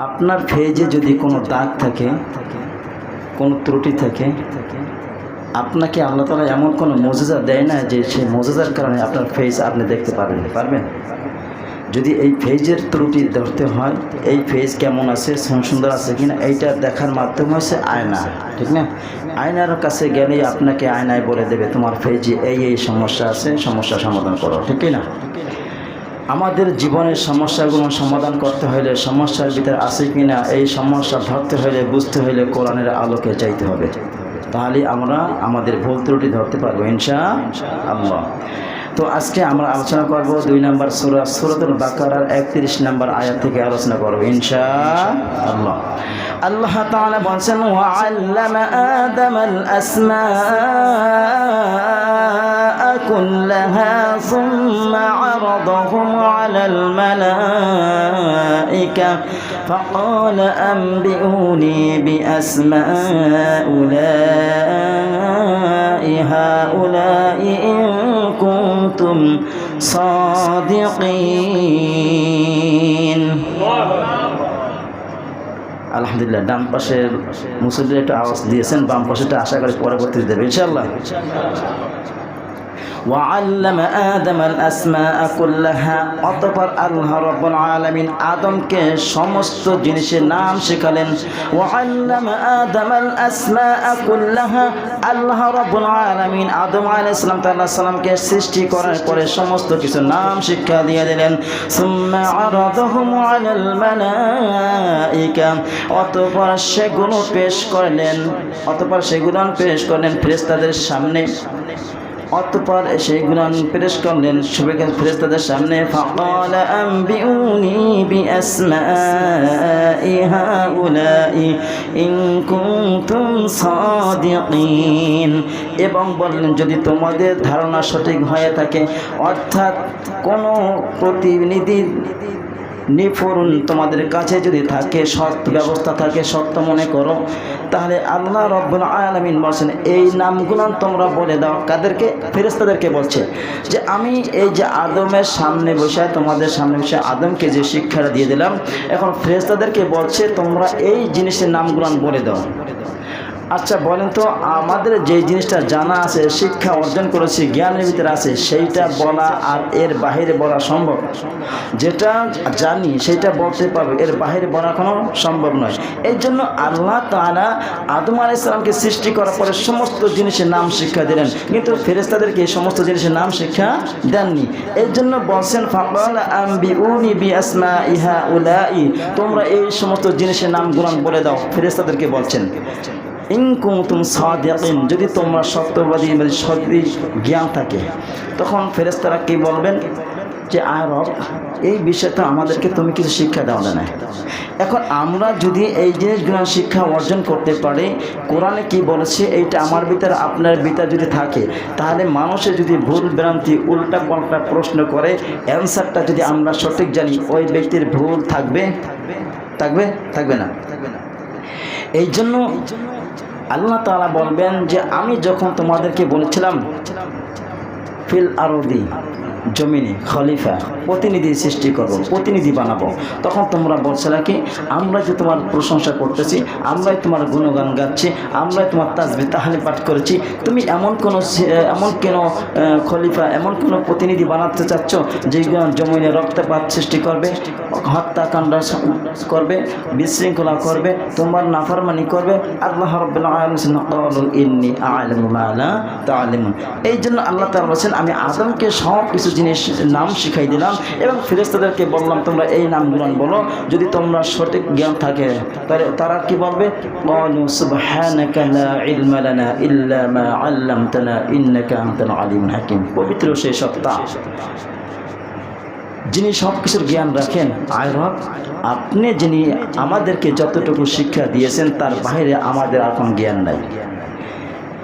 আপনার ফেজে যদি কোনো দাগ থাকে, কোনো ত্রুটি থাকে, আপনাকে আল্লাহ তাআলা এমন কোনো মুজিজা দেয় না যে সেই মুজিজার কারণে আপনার ফেজ আপনি দেখতে পারবেন? যদি এই ফেজের ত্রুটি ধরতে হয়, এই ফেজ কেমন আছে, সুন্দর আছে কিনা, এইটা দেখার মাধ্যম হচ্ছে আয়না, ঠিক না? আয়নার কাছে গেলেই আপনাকে আয়নায় বলে দেবে তোমার ফেজে এই সমস্যা আছে, সমস্যা সমাধান করো, ঠিক না? আমাদের জীবনের সমস্যাগুলো সমাধান করতে হলে সমস্যার ভিতরে আছে কিনা এই সমস্যা ধরতে হলে, বুঝতে হলে কোরআনের আলোকে চাইতে হবে, তাহলে আমরা আমাদের ভুল ত্রুটি ধরতে পারবো ইনশাআল্লাহ। তো আজকে আমরা আলোচনা করব 2 নম্বর সূরা সূরাতুল বাকারার 31 নম্বর আয়াত থেকে আলোচনা করব ইনশাআল্লাহ। আল্লাহ তাআলা বলেন ওয়া আল্লামা আদামাল আসমাআ কুল্লাহা সুম্মা আরাদাহুম আলাল মালাইকা فقال أنبئوني بأسماء هؤلاء إن كنتم صادقين। আলহামদুলিল্লাহ, ডান পাশের মুসল্লিরা একটু আওয়াজ দিয়েছেন, বাম পাশেটা আশা করি পরবর্তীতে দেবে ইনশাআল্লাহ। وعلم آدم الأسماء كلها, অতঃপর আল্লাহ রাব্বুল আলামিন আদমকে সমস্ত জিনিসের নাম শেখালেন। وعلم آدم الأسماء كلها, আল্লাহ রাব্বুল আলামিন আদম আলাইহিস সালামকে সৃষ্টি করার পরে সমস্ত কিছু নাম শিক্ষা দিয়ে দিলেন। ثم عرضهم على الملائكة, অতঃপর সেগুলো পেশ করলেন ফেরেশতাদের সামনে। অতঃপর সেই গুণান পেশ করলেন ফেরেশতাদের সামনে। ফাকাল আনবিউনি বিআসমাই হাউলাই ইন কুনতুম সাদিকিন, এবং বললেন যদি তোমাদের ধারণা সঠিক হয়ে থাকে, অর্থাৎ কোনো প্রতিনিধি নিফরুন তোমাদের কাছে যদি থাকে, সৎ ব্যবস্থা থাকে, সত্য মনে করো, তাহলে আল্লাহ রাব্বুল আলামিন বলছেন এই নামগুলো তোমরা বলে দাও। কাদেরকে? ফেরেশতাদেরকে বলছে যে আমি এই যে আদমের সামনে বসে, তোমাদের সামনে বসে আদমকে যে শিক্ষাটা দিয়ে দিলাম, এখন ফেরেশতাদেরকে বলছে তোমরা এই জিনিসের নামগুলো বলে দাও। আচ্ছা বলেন তো, আমাদের যে জিনিসটা জানা আছে, শিক্ষা অর্জন করেছি, জ্ঞানের ভিতরে আছে, সেইটা বলা আর এর বাহিরে বলা সম্ভব? যেটা জানি সেইটা বলতে পারবো, এর বাহিরে বলা কোনো সম্ভব নয়। এই জন্য আল্লাহ তাআলা আদম আলাইহিস সালামকে সৃষ্টি করার পরে সমস্ত জিনিসের নাম শিক্ষা দিলেন, কিন্তু ফেরেশতাদেরকে এই সমস্ত জিনিসের নাম শিক্ষা দেননি। এই জন্য বলছেন ফাকাল আনবিউনি বিআসমাই হাউলাই, তোমরা এই সমস্ত জিনিসের নামগুলো বলে দাও। ফেরেশতাদেরকে বলছেন ইন কুনতুম সাদিকিন, যদি তোমরা সত্যবাদী, সঠিক জ্ঞান থাকে। তখন ফেরেশতারা কি বলবেন যে আয় রব, এই বিষয়টা আমাদেরকে তুমি কিছু শিক্ষা দাও না। এখন আমরা যদি এই জিনিসগুলো শিক্ষা অর্জন করতে পারি, কোরআনে কি বলেছে এইটা আমার ভিতরে আপনার ভিতরে যদি থাকে, তাহলে মানুষের যদি ভুল ভ্রান্তি উল্টা পাল্টা প্রশ্ন করে, অ্যান্সারটা যদি আমরা সঠিক জানি, ওই ব্যক্তির ভুল থাকবে না। এই জন্য আল্লাহ তাআলা বলবেন যে আমি যখন তোমাদেরকে বলেছিলাম ফিল আরদি, জমিনে খলিফা, প্রতিনিধি সৃষ্টি করব, প্রতিনিধি বানাবো, তখন তোমরা বলছিলে কি আমরা যে তোমার প্রশংসা করতেছি, আমরাই তোমার গুণগান গাচ্ছি, আমরাই তোমার তাসবিহ তাহলিল পাঠ করেছি, তুমি এমন কেন খলিফা, এমন কোনো প্রতিনিধি বানাতে চাচ্ছ যে জমিনে রক্তপাত সৃষ্টি করবে, হত্যাকাণ্ড করবে, বিশৃঙ্খলা করবে, তোমার নাফরমানি করবে? আল্লাহ রাব্বুল আলামিন ক্বালু ইন্নী আ'লামু মা লা তা'লামুন। এই জন্য আল্লাহ তাআলা বলেন আমি আদমকে সব কিছু জিনিস নাম শিখাই দিলাম এবং ফেরেশতাদেরকে বললাম তোমরা এই নামগুলো বলো, যদি তোমরা সঠিক জ্ঞান থাকে। তারা কি বলবে? ক্বালু সুবহানাকা লা ইলমা লানা ইল্লা মা আল্লামতানা ইন্নাকা আনতাল আলিমুল হাকীম। পবিত্র সেই সত্তা যিনি সব কিছুর জ্ঞান রাখেন। আয় রব, আপনি যিনি আমাদেরকে যতটুকু শিক্ষা দিয়েছেন তার বাইরে আমাদের আর কোনো জ্ঞান নাই।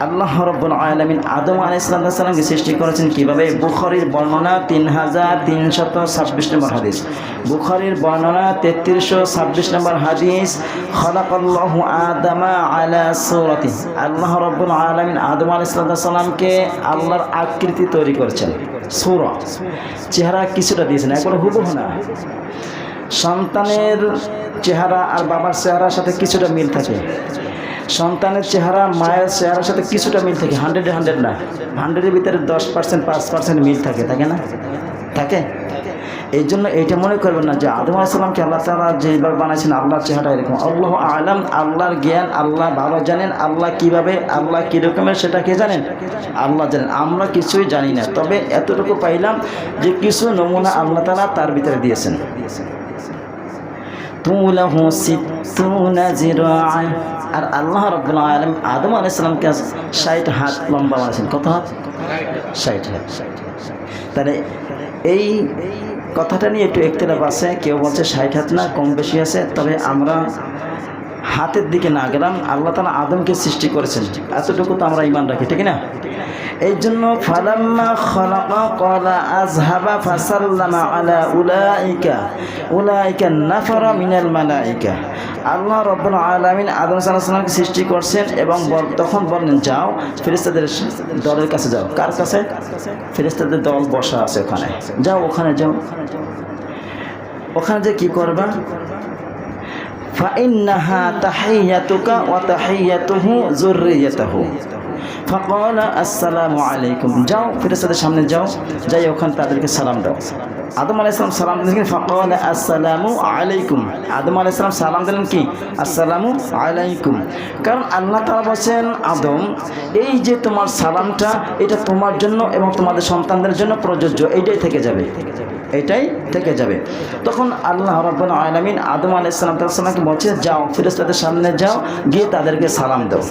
আল্লাহ রাব্বুল আলামিন আদম আলাইহিস সালামকে সৃষ্টি করেছেন কিভাবে? বুখারীর বর্ণনা 3326 নম্বর হাদিস, বুখারীর বর্ণনা 3326 নম্বর হাদিস। খালাকাল্লাহু আদামা আলা সূরাতি, আল্লাহ রাব্বুল আলামিন আদম আলাইহিস সালামকে আল্লাহর আকৃতি তৈরি করেছেন। সূরা চেহারা কিছুটা দিয়েছেন, একবার হুবহু না। সন্তানের চেহারা আর বাবার চেহারার সাথে কিছুটা মিল থাকে, সন্তানের চেহারা মায়ের চেহারার সাথে কিছুটা মিল থাকে, 100 না, 100-এর ভিতরে 10% 5% মিল থাকে, থাকে না? থাকে। এই জন্য এইটা মনে করবেন না যে আদম আলাইহিস সালামকে আল্লাহ তাআলা যেভাবে বানাইছেন আল্লাহর চেহারা এরকম। আল্লাহু আ'লাম, আল্লাহর জ্ঞান, আল্লাহ ভালো জানেন। আল্লাহ কিভাবে, আল্লাহ কী রকমের সেটা কে জানেন? আল্লাহ জানেন। আমরা কিছুই জানি না, তবে এতটুকু পাইলাম যে কিছু নমুনা আল্লাহ তাআলা তার ভিতরে দিয়েছেন। তুলাহু সিত্তুনা জিরাআ, আর আল্লাহ রাব্বুল আলামিন আদম আলাইহিস সালামকে 60 হাত লম্বা বানাইছেন। কত হাত? 60 হাত। তাহলে এই কথাটা নিয়ে একটু ইখতিলাফ আছে, কেউ বলছে 60 হাত না, কম বেশি আছে। তবে আমরা হাতের দিকে না গেলাম, আল্লাহ তাআলা আদমকে সৃষ্টি করেছেন, এতটুকু তো আমরা ঈমান রাখি, ঠিক না? এই জন্য ফালাম্মা খালাকা ক্বালা আযহাবা ফাসাল্লামা আলা উলাইকা নাফারা মিনাল মালাইকা। আল্লাহ রাব্বুল আলামিন আদম সাল্লাল্লাহু আলাইহি সাল্লামকে সৃষ্টি করছেন এবং তখন বললেন যাও ফেরেশতাদের দলের কাছে যাও। কার কাছে? ফেরেশতাদের দল বসা আছে ওখানে, যাও ওখানে যাও। ওখানে যে কি করবা? ফাইন্নাহা তাহিয়াতুকা ওয়া তাহিয়াতুহু যুররিয়াতুহু ফাকালা আসসালামু আলাইকুম। যাও ফেরেশতাদের সামনে যাও, যাই ওখানে তাদেরকে সালাম দাও। আদম আলাইহিস সালাম সালাম দিলেন, ফাকালা আসসালামু আলাইকুম। আদম আলাইহিস সালাম সালাম দিলেন কি? আসসালামু আলাইকুম। কারণ আল্লাহ তাআলা বলেন আদম, এই যে তোমার সালামটা এটা তোমার জন্য এবং তোমাদের সন্তানদের জন্য প্রযোজ্য, এইটাই থেকে যাবে, এটাই থেকে যাবে। তখন আল্লাহ রাব্বুল আলামিন আদম আলাইহিস সালামকে বলছে যাও ফেরেশতাদের সামনে যাও, গিয়ে তাদেরকে সালাম দাও।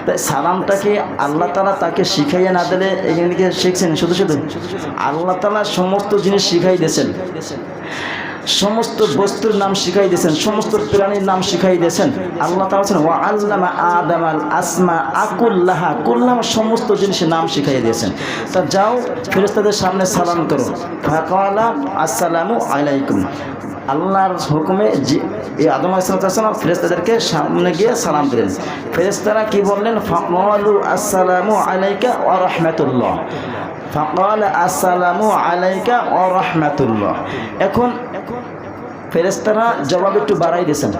তাই সালামটাকে আল্লাহ তাআলা তাকে শিখাইয়া না দিলে এখানে কি শিখছেন? শুধু শুধু আল্লাহ তাআলা সমস্ত জিনিস শিখাই দিয়েছেন, সমস্ত বস্তুর নাম শিখাই দিয়েছেন, সমস্ত প্রাণীর নাম শিখাই দিয়েছেন। আল্লাহ তাআলা বলেন ওয়া আল্লামা আদামাল আসমা আকুল্লাহা, কুল্লাহ সমস্ত জিনিসের নাম শিখাই দিয়েছেন। তা যাও ফেরেশতাদের সামনে সালাম করো। ফাকালা আসসালামু আলাইকুম। আল্লাহর হুকুমে এই আদম আলাইহিস সালাম ফেরেশতাদেরকে সামনে গিয়ে সালাম দিলেন। ফেরেশতারা কি বললেন? ফাকালু আসসালামু আলাইকা ওয়া রাহমাতুল্লাহ। ফাকালা আসসালামু আলাইকা ওয়া রাহমাতুল্লাহ। এখন ফেরেশতারা জবাব একটু বাড়াই দিয়েছেন,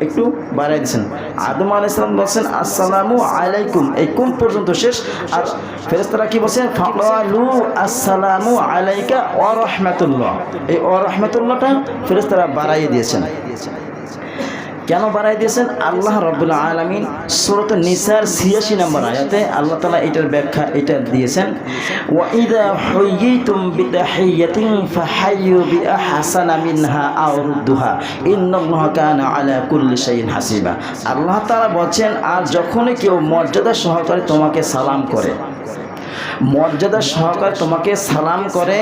একটু বাড়াই দিয়েছেন। আদম আলাইহিস সালাম বলছেন আসসালামু আলাইকুম, এই কোন পর্যন্ত শেষ। আর ফেরেশতারা কি বলছেন? ফাকালু আসসালামু আলাইকা ওয়া রাহমাতুল্লাহ। এই ওয়া রাহমাতুল্লাহটা ফেরেশতারা বাড়াই দিয়েছেন। কেন বাড়াই দিয়েছেন? আল্লাহ রাব্বুল আলামিন সূরা নিসার ৮৬ নম্বর আয়াতে আল্লাহ তাআলা এটার ব্যাখ্যা এটা দিয়েছেন, ওয়া ইযা হুয়িতুম বিতাহিয়াতিন ফাহাইয়ু বিআহসানা মিনহা আও রুদ্দুহা ইন্নাল্লাহা কানা আলা কুল্লি শাইইন হাসিবা। আল্লাহ তাআলা বলেন, আর যখনই কেউ মর্যাদা সহকারে তোমাকে সালাম করে, মর্যাদা সহকারে তোমাকে সালাম করে,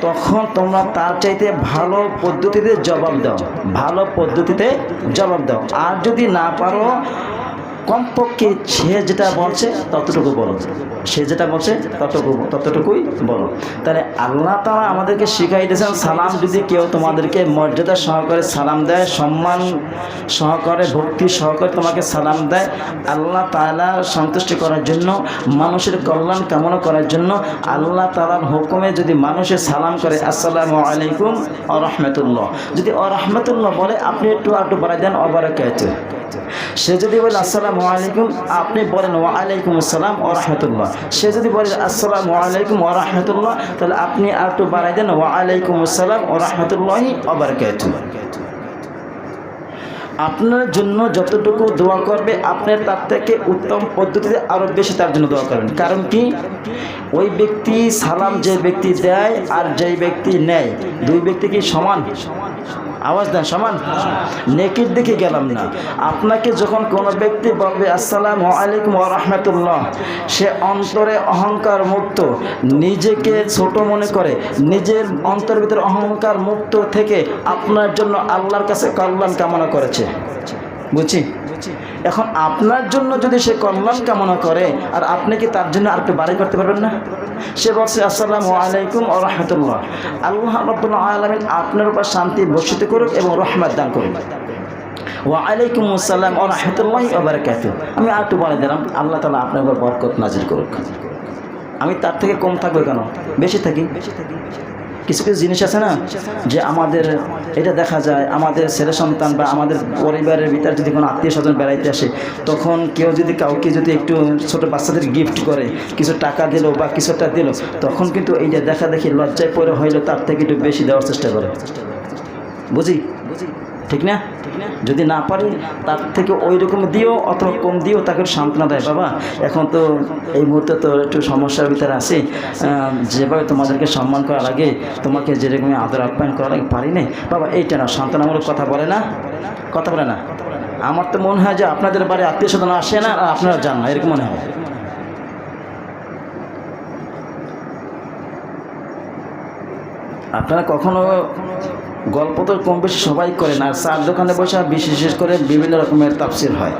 তখন তোমরা তার চাইতে ভালো পদ্ধতিতে জবাব দাও, ভালো পদ্ধতিতে জবাব দাও। আর যদি না পারো, কমপক্ষে সে যেটা বলছে ততটুকু বলো, সে যেটা বলছে ততটুকুই বলো। তাহলে আল্লাহ তাআলা আমাদেরকে শিখাই দিয়েছেন, সালাম যদি কেউ তোমাদেরকে মর্যাদা সহকারে সালাম দেয়, সম্মান সহকারে ভক্তি সহকারে তোমাকে সালাম দেয়, আল্লাহ তাআলা সন্তুষ্টি করার জন্য, মানুষের কল্যাণ কামনা করার জন্য আল্লাহ তাআলার হুকুমে যদি মানুষের সালাম করে আসসালামু আলাইকুম ওয়া রাহমাতুল্লাহ, যদি ওয়া রাহমাতুল্লাহ বলে আপনি একটু বাড়াই দেন ওয়া বারাকাতুহু। সে যদি বলে আসসালামু আলাইকুম, আপনি বলেন ওয়া আলাইকুম আসসালাম ওয়া রাহমাতুল্লাহ। সে যদি বলে আসসালামু আলাইকুম ওয়া রাহমাতুল্লাহ, তাহলে আপনি আর একটু বাড়াই দেন ওয়া আলাইকুম আসসালাম ওয়া রাহমাতুল্লাহি ওয়া বারাকাতুহু। আপনার জন্য যতটুকু দোয়া করবে, আপনি তার থেকে উত্তম পদ্ধতিতে আরও বেশি তার জন্য দোয়া করবেন। কারণ কি? ওই ব্যক্তি সালাম যে ব্যক্তি দেয় আর যেই ব্যক্তি নেয়, দুই ব্যক্তি কি সমান? আওয়াজ দেন, সমান? নেকির দিকে গেলাম না। আপনাকে যখন কোনো ব্যক্তি বলবে আসসালামু আলাইকুম ওয়া রাহমাতুল্লাহ, সে অন্তরে অহংকার মুক্ত, নিজেকে ছোট মনে করে, নিজের অন্তরের ভিতরে অহংকার মুক্ত থেকে আপনার জন্য আল্লাহর কাছে কল্যাণ কামনা করেছে। বুঝছি? এখন আপনার জন্য যদি সে কল্যাণ কামনা করে, আর আপনি কি তার জন্য আরেকটু বাড়াই করতে পারবেন না? সে বলছে আসসালামু আলাইকুম ওয়া রাহমাতুল্লাহ, আল্লাহ রাব্বুল আলামিন আপনার উপর শান্তি বর্ষিত করুক এবং রহমত দান করুক। ওয়া আলাইকুম আসসালাম ওয়া রাহমাতুল্লাহি ওয়া বারাকাতুহু। আমি আরেকটু বলে দিলাম, আল্লাহ তাআলা আপনার উপর বরকত নাজিল করুক। আমি তার থেকে কম থাকবো কেন? বেশি থাকি। কিছু কিছু জিনিস আছে না যে আমাদের এটা দেখা যায়, আমাদের ছেলে সন্তান বা আমাদের পরিবারের ভিতরে যদি কোনো আত্মীয় স্বজন বেড়াইতে আসে, তখন কেউ যদি কাউকে যদি একটু ছোটো বাচ্চাদের গিফট করে, কিছু টাকা দিল বা কিছুটা দিল, তখন কিন্তু এইটা দেখা দেখি লজ্জায় পড়ে হইলো তার থেকে একটু বেশি দেওয়ার চেষ্টা করে। বুঝি ঠিক না? যদি না পারি তার থেকে ওই রকম দিও, অথবা কম দিও, তাকে সান্ত্বনা দেয়, বাবা এখন তো এই মুহূর্তে তো একটু সমস্যার ভিতরে আছি, যেভাবে তোমাদেরকে সম্মান করা লাগে, তোমাকে যেরকম আদর আপ্যায়ন করা লাগে পারি নাই বাবা, এইটা না, সান্ত্বনামূলক কথা বলে না, কথা বলে না। আমার তো মনে হয় যে আপনাদের বাড়ি আত্মীয় স্বজন আসে না আর আপনারা যান না, এরকম মনে হয়। আপনারা কখনো গল্প তো কম বেশি সবাই করেন, আর চার দোকানে বসে বিশেষ করে বিভিন্ন রকমের তাফসীর হয়।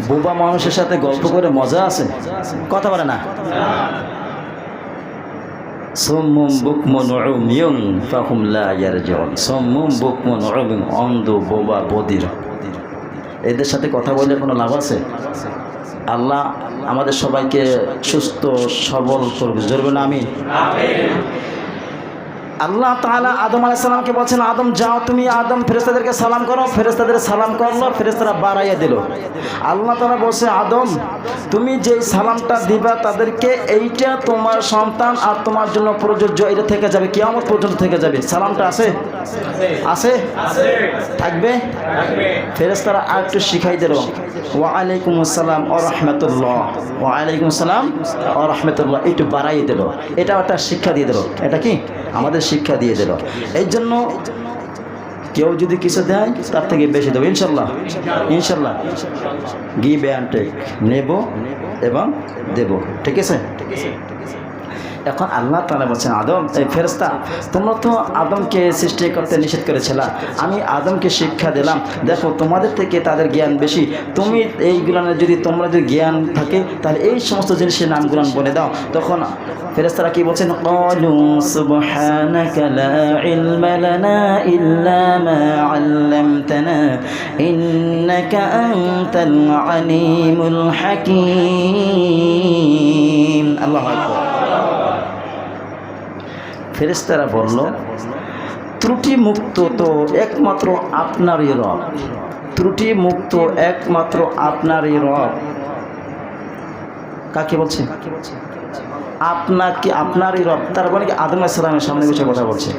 বোবা মানুষের সাথে গল্প করে মজা আছে, কথা বলে না। সুম্মুম বুকমুন উমিয়ুন ফাহুম লা ইয়ারজিউন, সুম্মুম বুকমুন উমিয়ুন, অন্ধ বোবা বধির, এদের সাথে কথা বলে কোনো লাভ আছে? আল্লাহ আমাদের সবাইকে সুস্থ সবল করবে, জোরবে না আমিন। আল্লাহ তাআলা আদম আলাইহিস সালামকে বলছেন, আদম যাও তুমি, আদম ফেরেশতাদেরকে সালাম করো, ফেরেশতাদের সালাম করলো, ফেরেশতারা বাড়াইয়া দিল। আল্লাহ তাআলা বলছে, আদম তুমি যেই সালামটা দিবা তাদেরকে, এইটা তোমার সন্তান আর তোমার জন্য প্রযোজ্য, এটা থেকে যাবে, কিয়ামত পর্যন্ত থেকে যাবে। সালামটা আছে আছে থাকবে। ফেরেশতারা আর একটু শিখাই দিল, ওয়া আলাইকুম আসসালাম ওয়া রাহমাতুল্লাহ, ওয়া আলাইকুম আসসালাম ওয়া রাহমাতুল্লাহ, একটু বাড়াই দিল। এটা একটা শিক্ষা দিয়ে দিল। এটা কি আমাদের শিক্ষা দিয়ে দিল। এই জন্য কেউ যদি কিছু দেয় তার থেকে বেশি দেবো ইনশাল্লাহ, ইনশাল্লাহ। গিভ অ্যান্ড টেক, নেব এবং দেব, ঠিক আছে। এখন আল্লাহ তাআলা বলছেন, আদম এই ফেরেশতা তোমরা তো আদমকে সৃষ্টি করতে নিষেধ করেছিলা, আমি আদমকে শিক্ষা দিলাম, দেখো তোমাদের থেকে তাদের জ্ঞান বেশি, তুমি এইগুলানের যদি তোমরা যদি জ্ঞান থাকে তাহলে এই সমস্ত জিনিসের নামগুলান বলে দাও। তখন ফেরেশতারা কি বলছেন, ক্বালু সুবহানাকা লা ইলমা লানা ইল্লা মা আল্লামতানা ইন্নাকা আনতাল আলিমুল হাকীম। আল্লাহু আকবার। ফেরেশতারা বলল, ত্রুটি মুক্ত তো একমাত্র আপনারই রব, ত্রুটি মুক্ত একমাত্র আপনারই রব। কাকে বলছে? আপনাকে, আপনারই রব। তার মানে কি আদম আলাইহিস সালামের সামনে বসে কথা বলছে।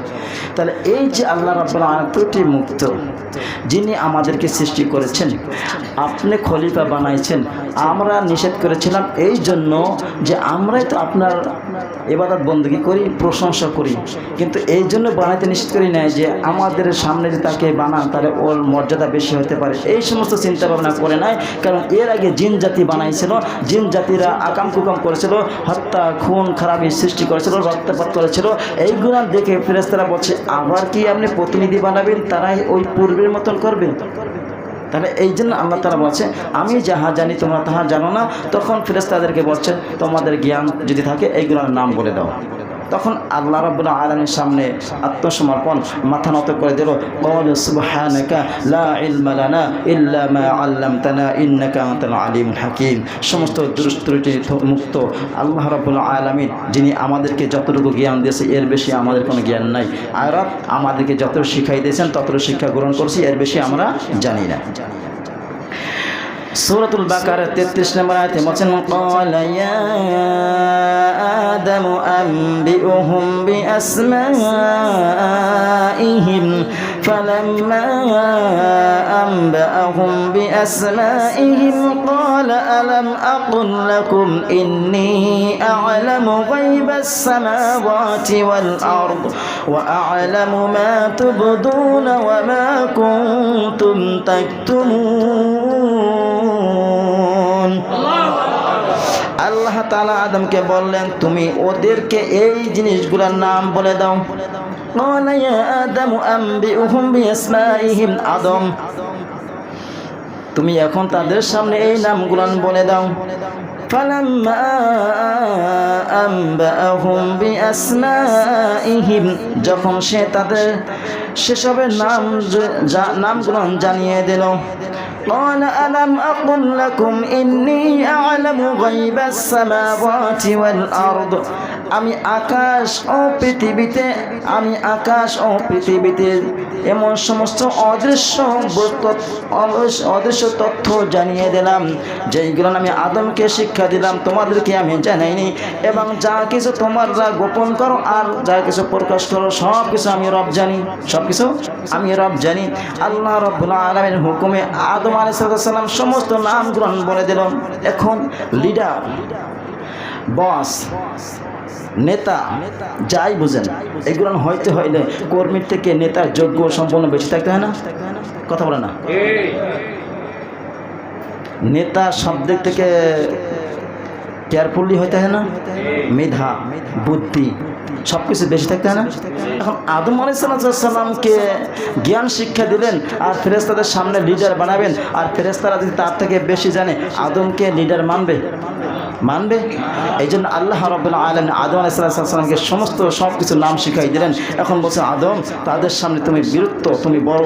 তাহলে এই যে আল্লাহ রাব্বুল আলামিন ত্রুটি মুক্ত, যিনি আমাদেরকে সৃষ্টি করেছেন, আপনি খলিফা বানাইছেন, আমরা নিষেধ করেছিলাম এই জন্য যে আমরাই তো আপনার ইবাদত বندگی করি, প্রশংসা করি, কিন্তু এই জন্য বানাইতে নিষেধ করি না যে আমাদের সামনে যে তাকে বানান তাহলে ওর মর্যাদা বেশি হতে পারে, এই সমস্ত চিন্তা ভাবনা করে নাই। কারণ এর আগে জিন জাতি বানাইছিল, জিন জাতিরা আকাম কুকাম করেছিল, হত্যা খুন খারাপি সৃষ্টি করেছিল, রক্তপাত করেছিল। এইগুলো দেখে ফেরেশতারা বলছে, আবার কি আপনি প্রতিনিধি বানাবেন, তারাই ওই পূর্বের মতন করবে? তাহলে এই জন্য আল্লাহ তাআলা বলছে, আমি যাহা জানি তোমরা তাহা জানো না। তখন ফেরেশতাদেরকে বলছে, তোমাদের জ্ঞান যদি থাকে এইগুলোর নাম বলে দাও। তখন আল্লাহ রাব্বুল আলামিনের সামনে আত্মসমর্পণ, মাথা নত করে দিল। ক্বালু সুবহানাকা লা ইলমা লানা ইল্লা মা আল্লামতানা ইন্নাকা আনতাল আলিমুল হাকীম। সমস্ত ত্রুটি মুক্ত আল্লাহ রাব্বুল আলামিন, যিনি আমাদেরকে যতটুকু জ্ঞান দিয়েছে এর বেশি আমাদের কোনো জ্ঞান নাই। আর আমাদেরকে যতটুকু শিখাই দিয়েছেন ততটুকু শিক্ষা গ্রহণ করছি, এর বেশি আমরা জানি না। সূরাতুল বাকারা 33 নম্বর আয়াতে বলেন, ক্বালা ইয়া আদামু আনবিউহুম বিআসমাইহিম ফালাম্মা আনবাআহুম বিআসমাইহিম ক্বালা আলাম আকুল লাকুম ইন্নী আ'লামু গায়বাস সামাওয়াতি ওয়াল আরদ ওয়া আ'লামু মা তুবদুনা ওয়া মা কুনতুম তাকতুমুন। আল্লাহ তাআলা আদমকে বললেন, তুমি ওদেরকে এই জিনিসগুলোর নাম বলে দাও। ক্বালা ইয়া আদামু আনবিউহুম বিআসমাইহিম, আদম তুমি এখন তাদের সামনে এই নামগুলো বলে দাও। ফালাম্মা আনবাআহুম বিআসমাইহিম, যখন সে তাদের সেসবের নামগুলো জানিয়ে দিল। قال ألم أقل لكم إني أعلم غيب السماوات والأرض, আমি আকাশ ও পৃথিবীতে এমন সমস্ত অদৃশ্য তথ্য জানিয়ে দিলাম যেইগুলো আমি আদমকে শিক্ষা দিলাম, তোমাদেরকে আমি জানাইনি। এবং যা কিছু তোমরা গোপন করো আর যা কিছু প্রকাশ করো সব কিছু আমি রব জানি, আল্লাহ রাব্বুল আলামিনের হুকুমে আদম আলাইহিস সালাম সমস্ত নাম গ্রহণ বলে দিল। এখন লিডার, বস, নেতা যাই বুঝেন, এগুলো হইতে হইলে কর্মীর থেকে নেতার যোগ্য সম্পন্ন বেশি থাকতে হয় না? কথা বলে না? নেতা সব দিক থেকে কেয়ারফুলি হইতে হয় না? মেধা, বুদ্ধি সব কিছু বেশি থাকতে হয় না? এখন আদম আলাইহিস সালামকে জ্ঞান শিক্ষা দিলেন আর ফেরেশতাদের সামনে লিডার বানাবেন, আর ফেরেশতারা যদি তার থেকে বেশি জানে আদমকে লিডার মানবে? এই জন্য আল্লাহ রাব্বুল আলামিন আদম আলাইহিস সালামকে সব কিছু নাম শিখাই দিলেন। এখন বলছে আদম, তাদের সামনে তুমি বীরত্ব, তুমি বড়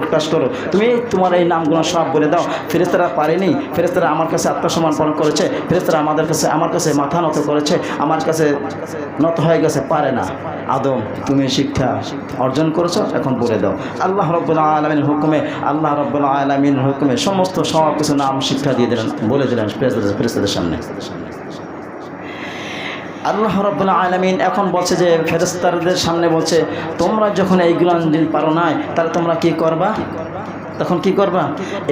প্রকাশ করো, তুমি তোমার এই নামগুলো সব বলে দাও। ফেরেশতারা পারেনি, ফেরেশতারা আমার কাছে আত্মসমর্পণ করেছে, ফেরেশতারা আমার কাছে মাথা নত করেছে, আমার কাছে নত হয়ে গেছে, পারে না। আদম, তুমি শিক্ষা অর্জন করেছো, এখন বলে দাও। আল্লাহ রাব্বুল আলামিনের হুকুমে সমস্ত সব কিছু নাম শিক্ষা দিয়ে দিলেন, বলে দিলেন ফেরেশতাদের সামনে। আল্লাহ রাব্বুল আলামিন এখন বলছে যে ফেরেশতাদের সামনে বলছে, তোমরা যখন এইগুলো পারো না, তাহলে তোমরা কি করবা? তখন কি করবা?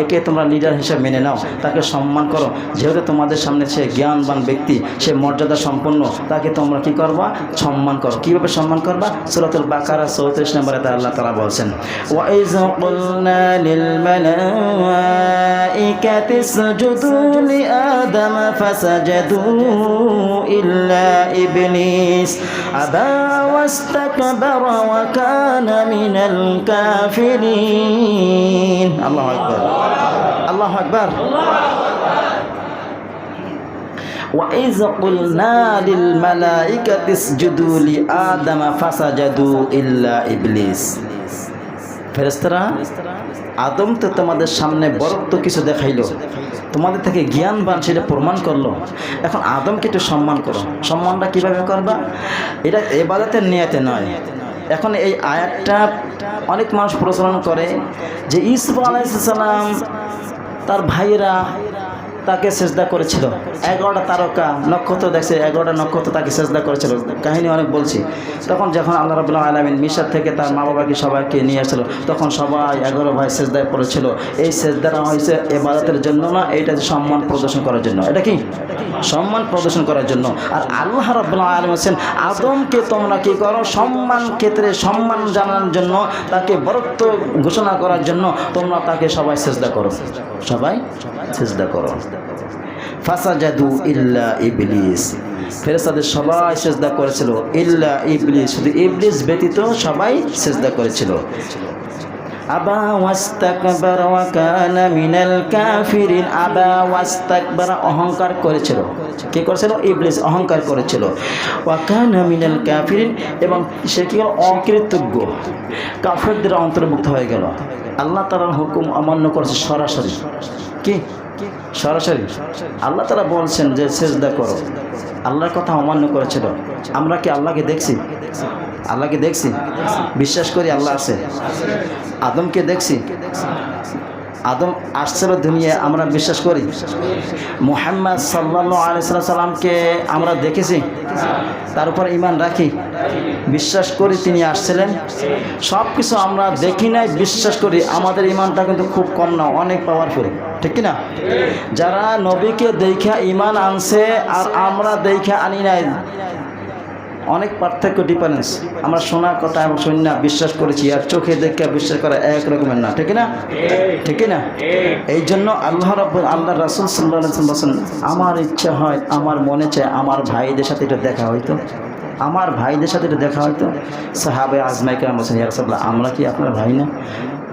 একে তোমরা লিডার হিসেবে মেনে নাও, তাকে সম্মান করো, যেহেতু তোমাদের সামনে সে জ্ঞানবান ব্যক্তি, সে মর্যাদা সম্পন্ন, তাকে তোমরা কি করবা? সম্মান করো। কীভাবে সম্মান করবা? সূরাতুল বাকারা 34 নম্বরে আল্লাহ তাআলা বলছেন, ওয়া ইয কুলনা লিল মালাইকাতি ইসজুদু লি আদম ফাসাজাদু ইল্লা ইবলিস আবা ওয়াস্তাকবারা ওয়া কানা মিনাল কাফিরিন। আল্লাহু আকবার, আল্লাহু আকবার। وَإِذْ قُلْنَا لِلْمَلَائِكَةِ اسْجُدُوا لِآدَمَ فَسَجَدُوا إِلَّا إِبْلِيسَ। ফেরেশতারা, আদম তো তোমাদের সামনে বরত্ব কিছু দেখাইলো, তোমাদের থেকে জ্ঞানবান সেটা প্রমাণ করলো, এখন আদমকে একটু সম্মান করো। সম্মানটা কীভাবে করবা? এটা ইবাদতের নিয়তে নয়। এখন এই আয়াতটা অনেক মানুষ প্রচলন করে যে ইউসুফ আলাইহিস সালাম তার ভাইয়েরা তাকে সেজদা করেছিল, 11টা তারকা নক্ষত্র দেখছে, 11টা নক্ষত্র তাকে সেজদা করেছিল, কাহিনী অনেক বলছি। তখন যখন আল্লাহ রাব্বুল আলামিন মিশর থেকে তার মা বাবাকে সবাইকে নিয়ে আসলো, তখন সবাই 11 ভাই সেজদায় পড়েছিল। এই সেজদাটা হয়েছে ইবাদতের জন্য না, এটা সম্মান প্রদর্শন করার জন্য। এটা কি? সম্মান প্রদর্শন করার জন্য। আর আল্লাহ রাব্বুল আলামিন বলেন, আদমকে তোমরা কি করো? সম্মান ক্ষেত্রে সম্মান জানানোর জন্য, তাকে বরত্ব ঘোষণা করার জন্য তোমরা তাকে সবাই সেজদা করো, সবাই সেজদা করো। ফাসাজাদু ইল্লা ইবলিস, ফেরেশতাদের সবাই সেজদা করেছিল, ইল্লা ইবলিস, শুধু ইবলিস ব্যতীত সবাই সেজদা করেছিল। আবা ওয়াস্তাকবারা ওয়া কানা মিনাল কাফিরিন। আবা ওয়াস্তাকবারা, অহংকার করেছিল। কে করেছিল? ইবলিস অহংকার করেছিল। ওয়া কানা মিনাল কাফিরিন, এবং সে কি হলো? অকৃতজ্ঞ, কাফেরদের অন্তর্ভুক্ত হয়ে গেল। আল্লাহ তাআলার হুকুম অমান্য করেছে সরাসরি। কি? সরাসরি আল্লাহ তাআলা বলছেন যে সেজদা করো, আল্লাহর কথা অমান্য করেছিল। আমরা কি আল্লাহকে দেখছি? আল্লাহকে দেখছি? বিশ্বাস করি আল্লাহ আছে। আদমকে দেখছি? আদম আসছিল দুনিয়া, আমরা বিশ্বাস করি। মুহাম্মদ সাল্লাল্লাহু আলাইহি সাল্লামকে আমরা দেখেছি, তার উপর ঈমান রাখি, বিশ্বাস করি তিনি আসছিলেন। সব কিছু আমরা দেখি নাই, বিশ্বাস করি। আমাদের ঈমানটা কিন্তু খুব কম না, অনেক পাওয়ারফুল, ঠিক কি না? যারা নবীকে দেখা ঈমান আনছে আর আমরা দেখা আনি নাই, অনেক পার্থক্য, ডিফারেন্স। আমরা শোনা কথা এবং শুনি না বিশ্বাস করেছি, আর চোখে দেখে বিশ্বাস করা এক রকমের না, ঠিক না? ঠিক না? এই জন্য আল্লাহ রাসূল সাল্লাল্লাহু আলাইহি ওয়াসাল্লাম বলেন, আমার ইচ্ছা হয়, আমার মনে চায় আমার ভাইদের সাথে এটা দেখা হইতো, আমার ভাইদের সাথে এটা দেখা হইতো। সাহাবায়ে আজমায়ে কেরাম বলেন, ইয়া রাসূলুল্লাহ, আমরা কি আপনার ভাই না?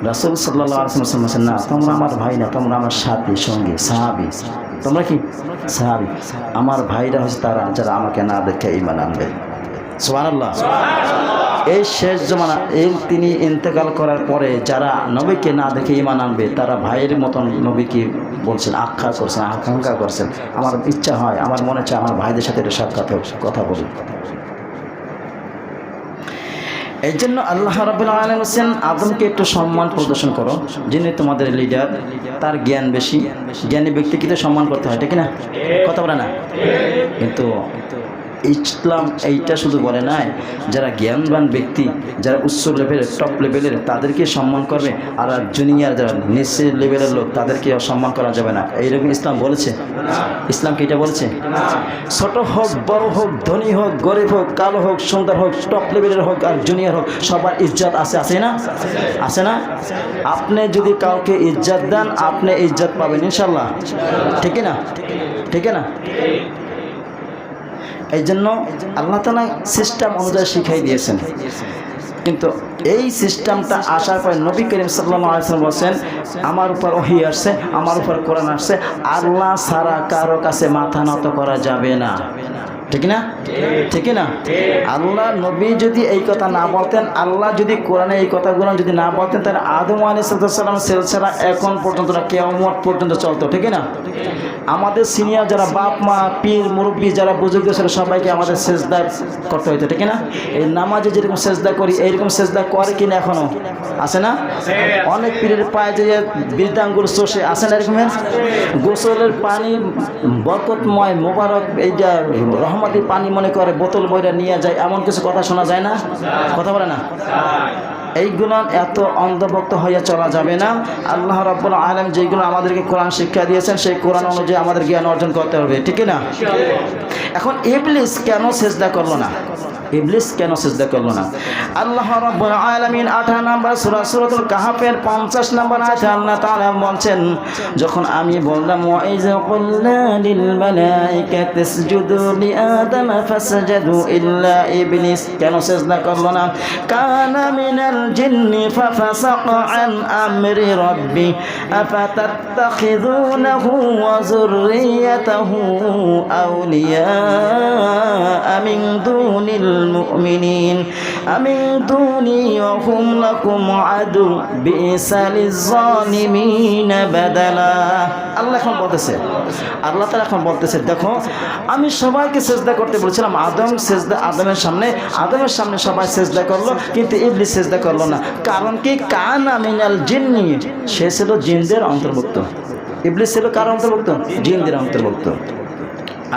রাসূল সাল্লাল্লাহু আলাইহি ওয়াসাল্লাম বলেন, না, তোমরা আমার ভাই না, তোমরা আমার সাথী, সঙ্গী, সাহাবী। তোমরা কি? সাহাবী। আমার ভাইরা হচ্ছে তারা যারা আমাকে না দেখে ঈমান আনবে। সুবহানাল্লাহ। এই শেষ জমানা, তিনি ইন্তেকাল করার পরে যারা নবীকে না দেখে ঈমান আনবে, তারা ভাইয়ের মতন নবীকে বলছেন, আখ্যা করছেন, আকাঙ্ক্ষা করছেন। আমার ইচ্ছা হয়, আমার মনে চায় আমার ভাইদের সাথে এটা সাক্ষাৎ কথা বলি। এই জন্য আল্লাহ রাব্বুল আলামিন বলেন আদমকে একটু সম্মান প্রদর্শন করো, যিনি তোমাদের লিডার, তার জ্ঞান বেশি, জ্ঞানী ব্যক্তিকে তো সম্মান করতে হয়, ঠিক না? কথা বলে না? কিন্তু ইসলাম এইটা শুধু বলে নাই যারা জ্ঞানবান ব্যক্তি, যারা উচ্চ লেভেলের টপ লেভেলের তাদেরকে সম্মান করবে, আর জুনিয়র যারা নিচের লেভেলের লোক তাদেরকে সম্মান করা যাবে না, এইরকম ইসলাম বলেছে? ইসলাম কি এটা বলেছে? ছোট হোক বড় হোক, ধনী হোক গরিব হোক, কালো হোক সুন্দর হোক, টপ লেভেলের হোক আর জুনিয়র হোক, সবার ইজ্জত আছে, আছে না? আছে না? আপনি যদি কাউকে ইজ্জত দেন আপনি ইজ্জত পাবেন ইনশাল্লাহ, ঠিক না? ঠিক না? এই জন্য আল্লাহ তাআলা সিস্টেম অনুযায়ী শিখাই দিয়েছেন। কিন্তু এই সিস্টেমটা আসার পরে নবী করিম সাল্লাল্লাহু আলাইহি ওয়াসাল্লাম বলেন আমার উপর ওহী আসছে, আমার উপর কোরআন আসছে, আল্লাহ ছাড়া কারো কাছে মাথা নত করা যাবে না, ঠিক না? ঠিক না? আল্লাহ নবী যদি এই কথা না বলতেন, আল্লাহ যদি কোরআনে এই কথাগুলো যদি না বলতেন, তাহলে আদম আলাইহিস সালাম সিলসিলা এখন পর্যন্ত কিয়ামত পর্যন্ত চলতো, ঠিক না? আমাদের সিনিয়র যারা বাপ মা পীর মুরব্বী যারা বুজুর্গ ছিল সবাইকে আমাদের সেজদা করতে হইতো, ঠিক না? এই নামাজে যেরকম সেজদা করি এইরকম সেজদা করে কিনা এখনো? আছে না? অনেক পীরের পায়ে যে বৃদ্ধাঙ্গুল চষে, আছে না এরকমের? গোসলের পানি বরকতময় মোবারক, এই যে রহমতি পানি মনে করে বোতল বইরা নিয়ে যায়, এমন কিছু কথা শোনা যায় না? কথা বলে না? এইগুলো এত অন্ধভক্ত হয়ে চলা যাবে না। আল্লাহ রাব্বুল আলামিন যেগুলো আমাদেরকে কোরআন শিক্ষা দিয়েছেন সেই কোরআন অনুযায়ী আমাদের জ্ঞান অর্জন করতে হবে, ঠিক না? এখন ইবলিস কেন সিজদা করলো না? ইবলিস কেন সিজদা করলো না? আল্লাহ রাব্বুল আলামিন 18 নম্বর সূরা সূরাতুল কাহফের 50 নম্বর আয়াতে আল্লাহ তাআলা বলেন, যখন আমি বললাম ওয়া ইযা কুলনা লিল মালাইকাতি ইসজুদু লি আদম ফাসজাদু ইল্লা ইবলিস, কেন সিজদা করলো না? কানা মিনাল জিন্নি ফাফাসাকা আন আমরি রাব্বি আফাতাত্তাখিযুনাহু ওয়া যুররিয়াতাহু আউলিয়া মিন দুনিল মুমিনিন আমিন দুনি ওয়া হুম লাকুম আদু বিসা লিয-যালিমিন বাদালা। আল্লাহ এখন বলতেছে, আল্লাহ তাআলা এখন বলতেছে, দেখো আমি সবাইকে সিজদা করতে বলেছিলাম, আদমের সামনে সবাই সিজদা করলো, কিন্তু ইবলিস সিজদা করলো না। কারণ কি? কানা মিনাল জিন্নি, সে ছিল জিনদের অন্তর্ভুক্ত। ইবলিস ছিল কার অন্তর্ভুক্ত? জিনদের অন্তর্ভুক্ত।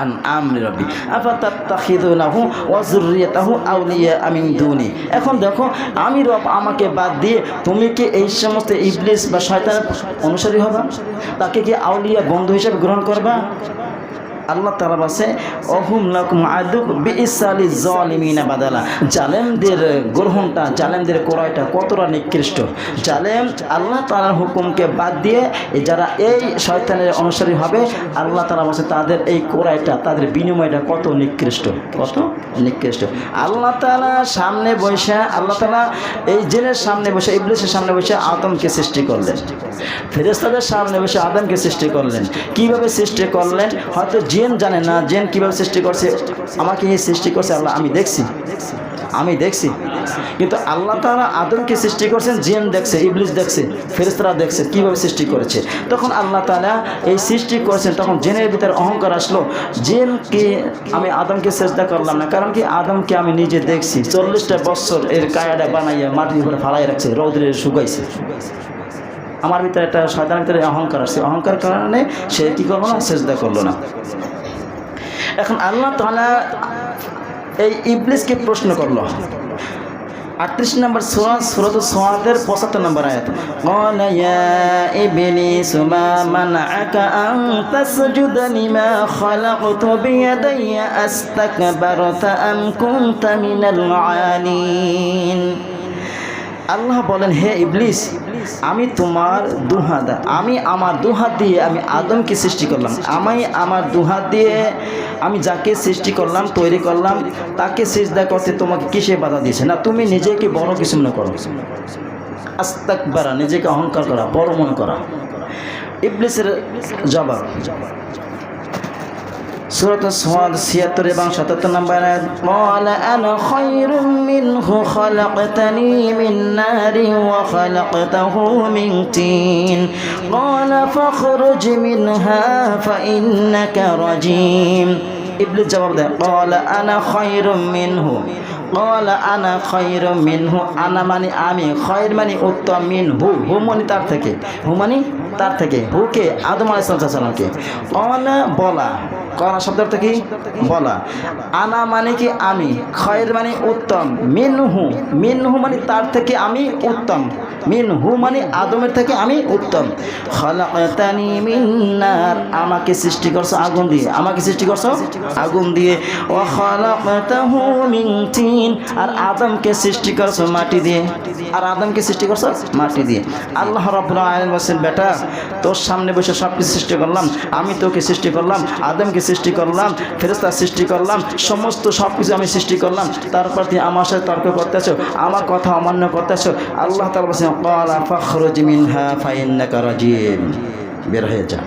আন আমরি রাব্বি আফাতাত্তাখিযুনাহু ওয়া যুররিয়াতাহু আউলিয়া মিন দুনি। এখন দেখো আমি রব আমাকে বাদ দিয়ে তুমি কি এই সমস্ত ইবলিস বা শয়তানের অনুসারী হবা? তাকে কি আউলিয়া বন্ধু হিসেবে গ্রহণ করবা? আল্লাহ তাআলা বলেছে ওহুম লাকুম আদু বিসা লিয-যালিমিন বাদালা। জালেমদের গ্রহণটা, জালেমদের ক্রয়টা কতটা নিকৃষ্ট। জালেম আল্লাহ তাআলার হুকুমকে বাদ দিয়ে যারা এই শয়তানের অনুসারী হবে, আল্লাহ তাআলা বলেছে তাদের এই ক্রয়টা, তাদের বিনিময়টা কত নিকৃষ্ট, কত নিকৃষ্ট। আল্লাহ তাআলা সামনে বসে, আল্লাহ তাআলা এই জিনের সামনে বসে, ইবলিসের সামনে বসে আদমকে সৃষ্টি করলেন, ফেরেশতাদের সামনে বসে আদমকে সৃষ্টি করলেন। কিভাবে সৃষ্টি করলেন? হয়তো জিন জানে না জিন কিভাবে সৃষ্টি করছে, আমাকে এই সৃষ্টি করছে আল্লাহ, আমি দেখছি। কিন্তু আল্লাহ তাআলা আদমকে সৃষ্টি করছেন, জিন দেখছে, ইবলিস দেখছে, ফেরেশতারা দেখছে কিভাবে সৃষ্টি করেছে। তখন আল্লাহ তাআলা এই সৃষ্টি করেছেন, তখন জিনের ভিতরে অহংকার আসলো, জিনকে আমি আদমকে সিজদা করলাম না, কারণ কি আদমকে আমি নিজে দেখছি, 40টা বছর এর কায়াটা বানাইয়া মাটির উপরে ফালাই রাখছে, রৌদ্রে শুকাইছে। আমার ভিতরে একটা শয়তানের ভিতরে অহংকার আসছে, অহংকার কারণে সে কি করলো না? সিজদা করলো না। এখন আল্লাহ তাআলা এই ইবলিসকে প্রশ্ন করলো, 38 নম্বর সূরা সূরাতুস সাদের 75 নম্বর আয়াত, ক্বালা ইয়া ইবলিস মা মানআকা আন তাসজুদা লিমা খালাকতু বিয়াদাইয়া আস্তাকবারতা আম কুনতা মিনাল আলিন। আল্লাহ বলেন, হে ইবলিস, আমি তোমার দুহাত, আমি আমার দুহাত দিয়ে আমি আদমকে সৃষ্টি করলাম, আমি আমার দুহাত দিয়ে আমি যাকে সৃষ্টি করলাম, তৈরি করলাম, তাকে সিজদা করতে তোমাকে কিসে বাধা দিয়েছে? না তুমি নিজেকে বড় কিছু মনে করো, আস্তাকবারা, নিজেকে অহংকার করা, বড় মনে করা। ইবলিসের জবাব সূরাতুস সাদ 76 এবং 77 নম্বর আয়াত, ক্বালা আনা খায়রুম মিনহু খালাকতানি মিন নারিন ওয়া খালাকতাহু মিন তিন ক্বালা ফাখরুজ মিনহা ফাইন্নাকা রাজিম। ইবলিস জবাব দেয়, ক্বালা আনা খায়রুম মিনহু, ক্বালা আনা খায়রুম মিনহু, আনা মানে আমি, খায়র মানে উত্তম, মিনহু হু মানে তার থেকে, হু মানে তার থেকে, হুকে আদম আলাইহিস সালামকে, ক্বালা বলা, ক্বালা শব্দের অর্থ কি বলা, আনা মানে কি আমি, খায়র মানে উত্তম, মিনহু মিনহু মানে তার থেকে আমি উত্তম, মিনহু মানে আদমের থেকে আমি উত্তম। খালাকতানি মিন নার, আমাকে সৃষ্টি করছো আগুন দিয়ে, আমাকে সৃষ্টি করছো আগুন দিয়ে, ওয়া খালাকতাহু মিন তিন, আর আদমকে সৃষ্টি করছো মাটি দিয়ে, আর আদমকে সৃষ্টি করছো মাটি দিয়ে। আল্লাহ রাব্বুল আলামিন বলেন, বেটা তোর সামনে বসে সব কিছু সৃষ্টি করলাম, আমি তোকে সৃষ্টি করলাম, আদমকে সৃষ্টি করলাম, ফেরেশতা সৃষ্টি করলাম, সমস্ত সব কিছু আমি সৃষ্টি করলাম, তারপর তুই আমার সাথে তর্ক করতেছো, আমার কথা অমান্য করতেছো। আল্লাহ তাআলা বলেন, ক্বালা ফাখরুজ মিনহা ফাইন্নাকা রাজিম, বের হয়ে যা,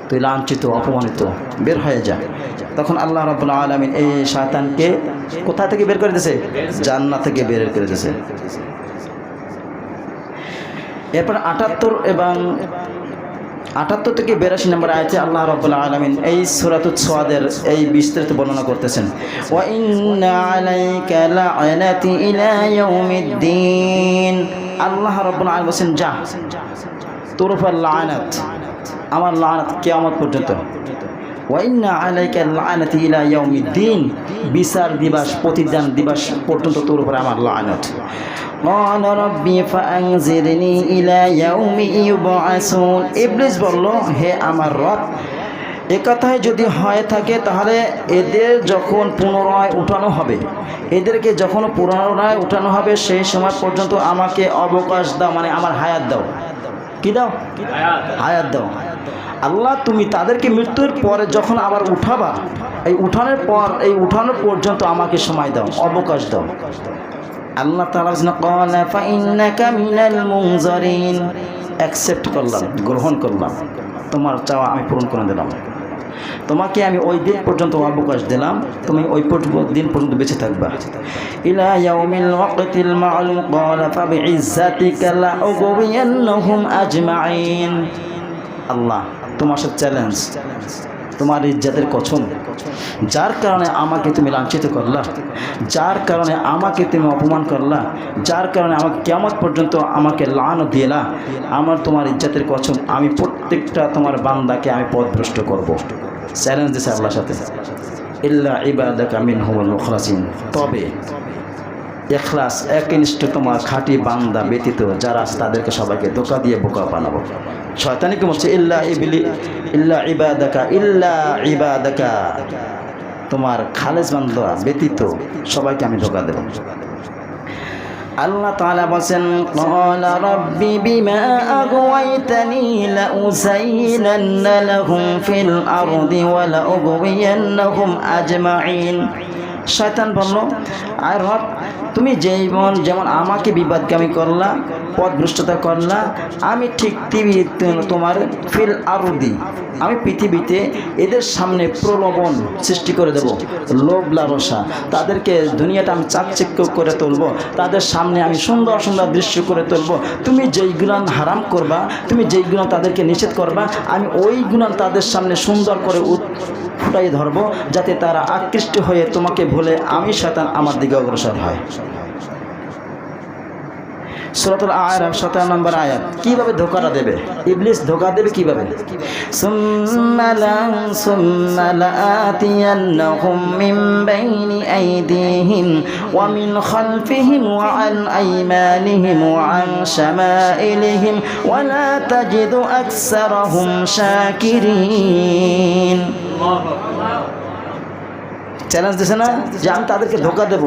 তুই লাঞ্ছিত অপমানিত, বের হয়ে যা। তখন আল্লাহ রাব্বুল আলামিন এই শয়তানকে কোথা থেকে বের করে দিয়েছে? জান্নাত থেকে বের করে দিয়েছে। এরপর 78 এবং 78 থেকে 82 নম্বর আয়াতে আল্লাহ রাব্বুল আলামিন এই সূরাতুস সাদের এই বিস্তারিত বর্ণনা করতেছেন। ওয়া ইন্না আলাইকা লা'নাতি ইলা ইয়াউমিদ্দিন, আল্লাহ রাব্বুল আলামিন বলেন, যা তোর উপর লা'নাত, আমার লা'নাত কিয়ামত পর্যন্ত। ওয়া ইন্না আলাইকা লা'নাতি ইলা ইয়াউমিদ্দিন, বিচার দিবস, প্রতিদান দিবস পর্যন্ত তোর উপর আমার লা'নাত। ক্বালা রাব্বি ফাআনজিরনি ইলা ইয়াউমি ইউবআসুন, ইবলিস বলল, হে আমার রব, এ কথাই যদি হয়ে থাকে তাহলে এদের যখন পুনরায় উঠানো হবে, এদেরকে যখন পুনরায় উঠানো হবে সেই সময় পর্যন্ত আমাকে অবকাশ দাও, মানে আমার হায়াত দাও। কি দাও? হায়াত দাও। আল্লাহ তুমি তাদেরকে মৃত্যুর পরে যখন আবার উঠাবা, এই উঠানোর পর, এই উঠানোর পর্যন্ত আমাকে সময় দাও, অবকাশ দাও। আল্লাহ তাআলা ক্বালা ফাইন্নাকা মিনাল মুনজারিন, অ্যাকসেপ্ট করলাম, গ্রহণ করলাম, তোমার চাওয়া আমি পূরণ করে দিলাম, তোমাকে আমি ওই দিন পর্যন্ত অবকাশ দিলাম, তুমি ওই দিন পর্যন্ত বেঁচে থাকবা। ইলা ইয়াউমিল ওয়াক্তিল মা'লুম ক্বালা ফাবিইজ্জাতিকা লাউগওয়িয়ান্নাহুম আজমাইন। আল্লাহ তোমার সাথে চ্যালেঞ্জ, তোমার ইজ্জতের কসম, যার কারণে আমাকে তুমি লাঞ্ছিত করলা, যার কারণে আমাকে তুমি অপমান করলা, যার কারণে আমাকে কিয়ামত পর্যন্ত আমাকে লানত দিলা, আমার তোমার ইজ্জতের কসম, আমি প্রত্যেকটা তোমার বান্দাকে আমি পথভ্রষ্ট করব। চ্যালেঞ্জ দিয়েছে আল্লাহর সাথে। ইল্লা ইবাদাকা মিনহুমুল মুখলাসিন, তবে ইখলাস একনিষ্ঠ তোমার খাঁটি বান্দা ব্যতীত যারা তাদেরকে সবাইকে ধোঁকা দিয়ে বোকা বানাবো। শয়তানিকে বলছে ইল্লা ইবাদাকা, তোমার খালেজ বান্দা ব্যতীত সবাইকে আমি ধোঁকা দেব। আল্লাহ তাআলা বলেন, ক্বালা রাব্বি বিমা আগওয়াইতানি লাউযায়িনান্না লাহুম ফিল আরদি ওয়া লাউগওয়িয়ান্নাহুম আজমাইন। শয়তান বলল, আর রব তুমি যেমন আমাকে বিবাদগামী করলা, পথভ্রষ্টতা করলা, আমি ঠিক তোমার ফিল আরদি, আমি পৃথিবীতে এদের সামনে প্রলোভন সৃষ্টি করে দেব, লোভ লালসা, তাদেরকে দুনিয়াটা আমি চাকচিক্য করে তুলব, তাদের সামনে আমি সুন্দর সুন্দর দৃশ্য করে তুলব। তুমি যেই গুনাহ হারাম করবা, তুমি যেই গুনাহ তাদেরকে নিষেধ করবা, আমি ওই গুনাহ তাদের সামনে সুন্দর করে ফুটাই ধরবো, যাতে তারা আকৃষ্ট হয়ে তোমাকে ভুলে আমি শয়তান আমার দিকে অগ্রসর হয়। সূরাতুল আ'রাফ 17 নম্বর আয়াত। কিভাবে ধোঁকাটা দেবে ইবলিস? ধোঁকা দেবে কিভাবে? সুম্মা লাআতিয়ান্নাহুম মিন বাইনি আইদিহিম ওয়া মিন খালফিহিম ওয়া আন আইমানিহিম ওয়া আন শামাইলিহিম ওয়া লা তাজিদু আকসারাহুম শাকিরিন। চ্যালেঞ্জ দিছে না যে আমি তাদেরকে ধোঁকা দেব,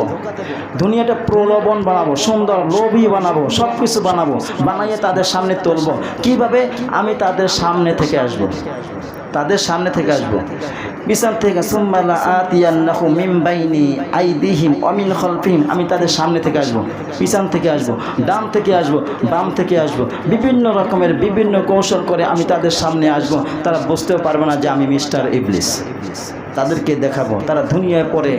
দুনিয়াটা প্রলোভন বানাবো, সুন্দর লোভী বানাবো, সব কিছু বানাবো, বানাইয়ে তাদের সামনে তুলবো। কিভাবে? আমি তাদের সামনে থেকে আসবো, তাদের সামনে থেকে আসবো, পিছন থেকে। সুম্মা লাআতিয়ান্নাহুম মিন বাইনি আইদিহিম ওয়া মিন খালফিহিম, আমি তাদের সামনে থেকে আসবো, পিছন থেকে আসবো, ডান থেকে আসবো, বাম থেকে আসবো, বিভিন্ন রকমের বিভিন্ন কৌশল করে আমি তাদের সামনে আসবো। তারা বুঝতেও পারবে না যে আমি মিস্টার ইবলিস। তাদেরকে দেখাবো, তারা দুনিয়ায় পড়ে,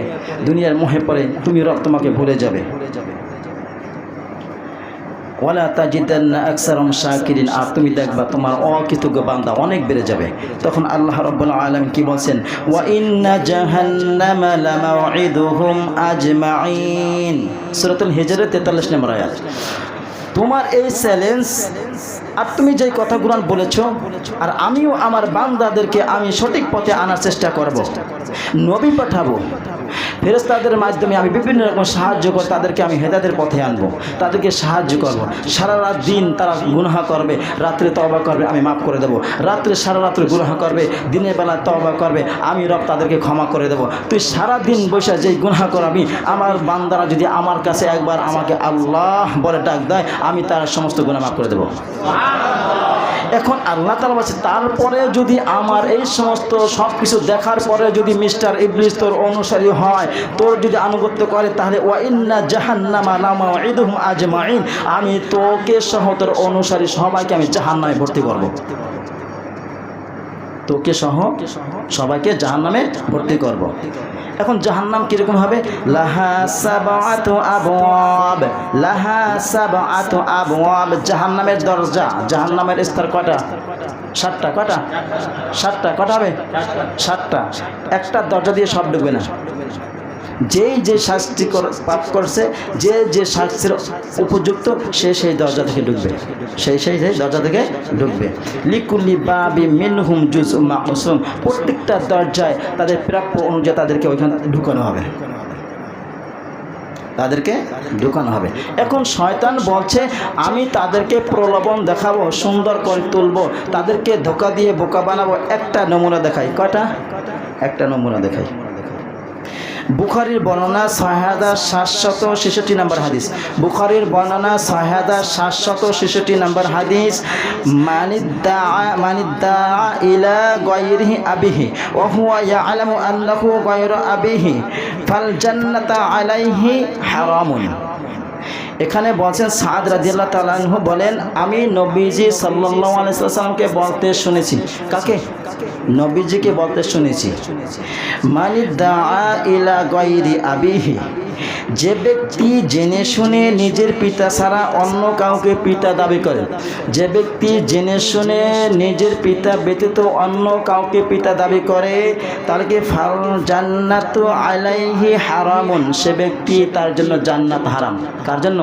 দুনিয়ার মোহে পড়ে তুমি রব তোমাকে ভুলে যাবে। ওয়ালা তাজিদান্না আকসারুহুম শাকিরিন, আর তুমি দেখবা তোমার অকৃতজ্ঞ বান্দা অনেক বেড়ে যাবে। তখন আল্লাহ রাব্বুল আলামিন কি বলছেন, ওয়া ইন্না জাহান্নামা লামাউইদুহুম আজমাইন, সূরাতুল হিজর 43 নম্বর আয়াত। তোমার এই চ্যালেঞ্জ আর তুমি যেই কথাগুলো বলেছো, আর আমিও আমার বান্দাদেরকে আমি সঠিক পথে আনার চেষ্টা করব। নবী পাঠাবো, ফেরেশতাদের মাধ্যমে আমি বিভিন্ন রকম সাহায্য করে তাদেরকে আমি হেদায়েতের পথে আনবো, তাদেরকে সাহায্য করব। সারা রাত দিন তারা গুনাহ করবে, রাত্রে তওবা করবে, আমি মাফ করে দেবো। রাত্রে সারা রাত্রে গুনাহ করবে, দিনের বেলা তওবা করবে, আমি রব তাদেরকে ক্ষমা করে দেবো। তুই সারা দিন বসে যেই গুনাহ করাবি, আমার বান্দারা যদি আমার কাছে একবার আমাকে আল্লাহ বলে ডাক দেয়, আমি তার সমস্ত গুনাহ মাফ করে দেবো। এখন আল্লাহ তাআলা বলেছে, তারপরে যদি আমার এই সমস্ত সব কিছু দেখার পরে যদি মিস্টার ইবলিস তোর অনুসারী হয়, তোর যদি আনুগত্য করে, তাহলে ওয়া ইন্না জাহান্নামা লামাউইদুহুম আজমাইন, আমি তোকে সহ তোর অনুসারী সবাইকে আমি জাহান্নামে ভর্তি করব। তোকে সহ সবাইকে জাহান্নামে ভর্তি করব। এখন জাহান্নাম কিরকম হবে? লাহা সাবআতু আবওয়াব, লাহা সাবআতু আবওয়াব, জাহান্নামের দরজা, জাহান্নামের স্তর কয়টা? 7টা। কয়টা? 7টা। কয়টা হবে? 7টা। একটা দরজা দিয়ে সব ঢুকবে না। যেই যে শাস্তি পাপ করছে, যে যে শাস্তির উপযুক্ত, সে সেই দরজা থেকে ঢুকবে, সেই দরজা থেকে ঢুকবে। লিকুল্লি বাবি মিনহুম জুজউম মাকসুম, প্রত্যেকটা দরজায় তাদের প্রাপ্য অনুযায়ী তাদেরকে ওইখানে ঢুকানো হবে, তাদেরকে ঢুকানো হবে। এখন শয়তান বলছে, আমি তাদেরকে প্রলোভন দেখাবো, সুন্দর করে তুলবো, তাদেরকে ধোঁকা দিয়ে বোকা বানাবো। একটা নমুনা দেখাই। কয়টা? একটা নমুনা দেখাই। বুখারীর বর্ণনা ৬৭৬৬ নম্বর হাদিস। বুখারীর বর্ণনা ৬৭৬৬ নম্বর হাদিস। মানিদ্দা ইলা গায়রিহি আবিহি ওয়া হুয়া ইয়ালামু আন্নাহু গায়রু আবিহি ফাল জান্নাতু আলাইহি হারামুন। এখানে বলছেন সাদ রাদিয়াল্লাহু তাআলা আনহু বলেন, আমি নবীজি সাল্লাল্লাহু আলাইহি ওয়াসাল্লামকে বলতে শুনেছি। কাকে? নবীজিকে বলতে শুনেছি, মানিদ্দা ইলা গায়রি আবিহি, যে ব্যক্তি জেনে শুনে নিজের পিতা ছাড়া অন্য কাউকে পিতা দাবি করে, যে ব্যক্তি জেনে শুনে নিজের পিতা ব্যতীত অন্য কাউকে পিতা দাবি করে, তাহলে ফাল জান্নাতু আলাইহি হারামুন, সে ব্যক্তি তার জন্য জান্নাত হারাম। কার জন্য?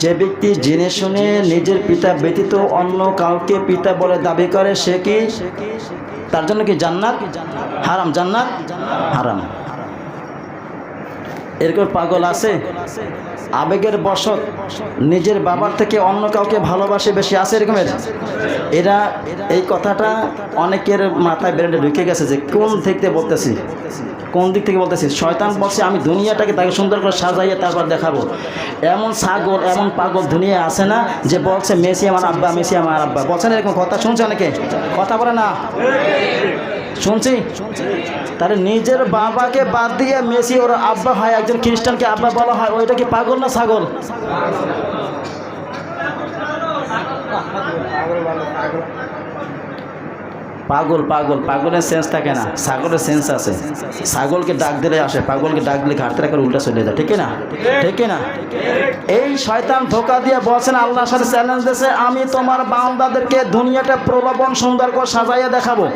যে ব্যক্তি জেনে শুনে নিজের পিতা ব্যতীত অন্য কাউকে পিতা বলে দাবি করে, সে কি তার জন্য কি জান্নাত হারাম, জান্নাত হারাম। এরকম পাগল আছে, আবেগের বশত নিজের বাবার থেকে অন্য কাউকে ভালোবাসে বেশি, আছে এরকমের। এরা এই কথাটা অনেকের মাথায় ব্রেনে ঢুকে গেছে যে কোন থেকে বলতেছি, কোন দিক থেকে বলতেছি। শয়তান বলছে আমি দুনিয়াটাকে তাকে সুন্দর করে সাজাইয়ে তারপর দেখাবো। এমন ছাগল, এমন পাগল দুনিয়া আছে না যে বলছে মেসি আমার আব্বা, মেসি আমার আব্বা। বলছেন এরকম কথা? শুনছে অনেকে? কথা বলে না? শুনছি। তাহলে নিজের বাবাকে বাদ দিয়ে মেসি ওর আব্বা হয়, একজন খ্রিস্টানকে আব্বা বলা হয়, ওইটা কি পাগল না ছাগল? পাগল পাগল পাগলের সেন্স থাকে না, ছাগলের সেন্স আছে। ছাগলকে ডাক দিলে আসে, পাগলকে ডাক দিলে ঘাটতে রাখার উল্টা চলে যায়। ঠিক না? ঠিক না? এই শয়তান ধোঁকা দিয়ে বলছেন, আল্লাহর সাথে চ্যালেঞ্জ দিয়েছে, আমি তোমার বান্দাদেরকে দুনিয়াটা প্রলোভন সুন্দর করে সাজাইয়া দেখাবো।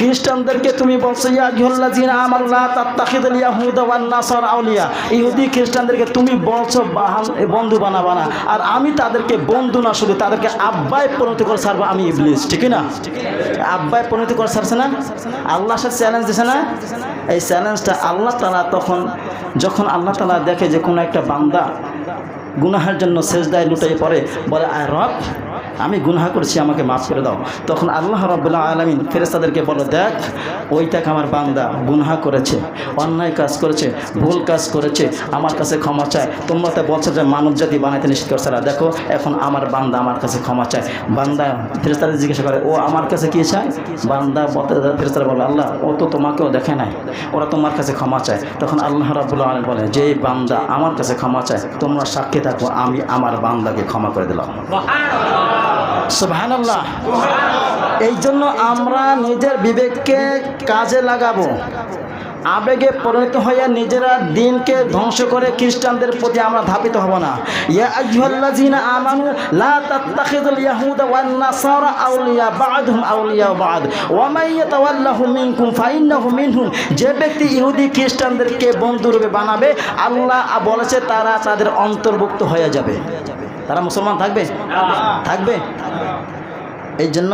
খ্রিস্টানদেরকে তুমি বলছো ইয়া আইয়ুহাল্লাযীনা আমানু লা তাত্তাখিযুল ইয়াহুদা ওয়ান নাসারা আউলিয়া, ইহুদি খ্রিস্টানদেরকে তুমি বলছো বন্ধু বানাবা না, আর আমি তাদেরকে বন্ধু না শুধু তাদেরকে আব্বায় পরিণত করে ছাড়বো, আমি ইবলিস। ঠিক না? আব্বায় পরিণত করে ছাড়ছে না? আল্লাহর সাথে চ্যালেঞ্জ দিছে না? এই চ্যালেঞ্জটা আল্লাহ তাআলা যখন আল্লাহ তাআলা দেখে যে কোনো একটা বান্দা গুনাহের জন্য সেজদায় লুটিয়ে পড়ে, বলে আয় রব আমি গুনাহ করেছি, আমাকে মাফ করে দাও, তখন আল্লাহ রাব্বুল আলামিন ফেরেশতাদেরকে বলে, দেখ ওইটাকে আমার বান্দা গুনাহ করেছে, অন্যায় কাজ করেছে, ভুল কাজ করেছে, আমার কাছে ক্ষমা চায়। তোমরা তো বলছো যে মানব জাতি বানাইতে নিষেধ করছে না, দেখো এখন আমার বান্দা আমার কাছে ক্ষমা চায়। বান্দা ফেরেশতাদের জিজ্ঞাসা করে, ও আমার কাছে কি চায়? বান্দা ফেরেশতারা বলে, আল্লাহ ও তো তোমাকেও দেখে নাই, ওরা তোমার কাছে ক্ষমা চায়। তখন আল্লাহ রাব্বুল আলামিন বলে, যে বান্দা আমার কাছে ক্ষমা চায়, তোমরা সাক্ষী থাকো, আমি আমার বান্দাকে ক্ষমা করে দিলাম। সুবহানাল্লাহ। এই জন্য আমরা নিজের বিবেককে কাজে লাগাবো। আবেগে পরিণত হয়ে নিজেরা দিনকে ধ্বংস করে খ্রিস্টানদের প্রতি আমরা ধাবিত হব না। ইয়া আইয়ুহাল্লাযীনা আমানু লা তাত্তাখিযুল ইয়াহুদা ওয়ান নাসারা আউলিয়া বা'দুহুম আউলিয়া বা'দ ওয়া মান ইয়াতাওয়াল্লাহুম মিনকুম ফাইন্নাহু মিনহুম। যে ব্যক্তি ইহুদি খ্রিস্টানদেরকে বন্ধুরূপে বানাবে, আল্লাহ বলেছে তারা তাদের অন্তর্ভুক্ত হয়ে যাবে। তারা মুসলমান থাকবে? থাকবে। এই জন্য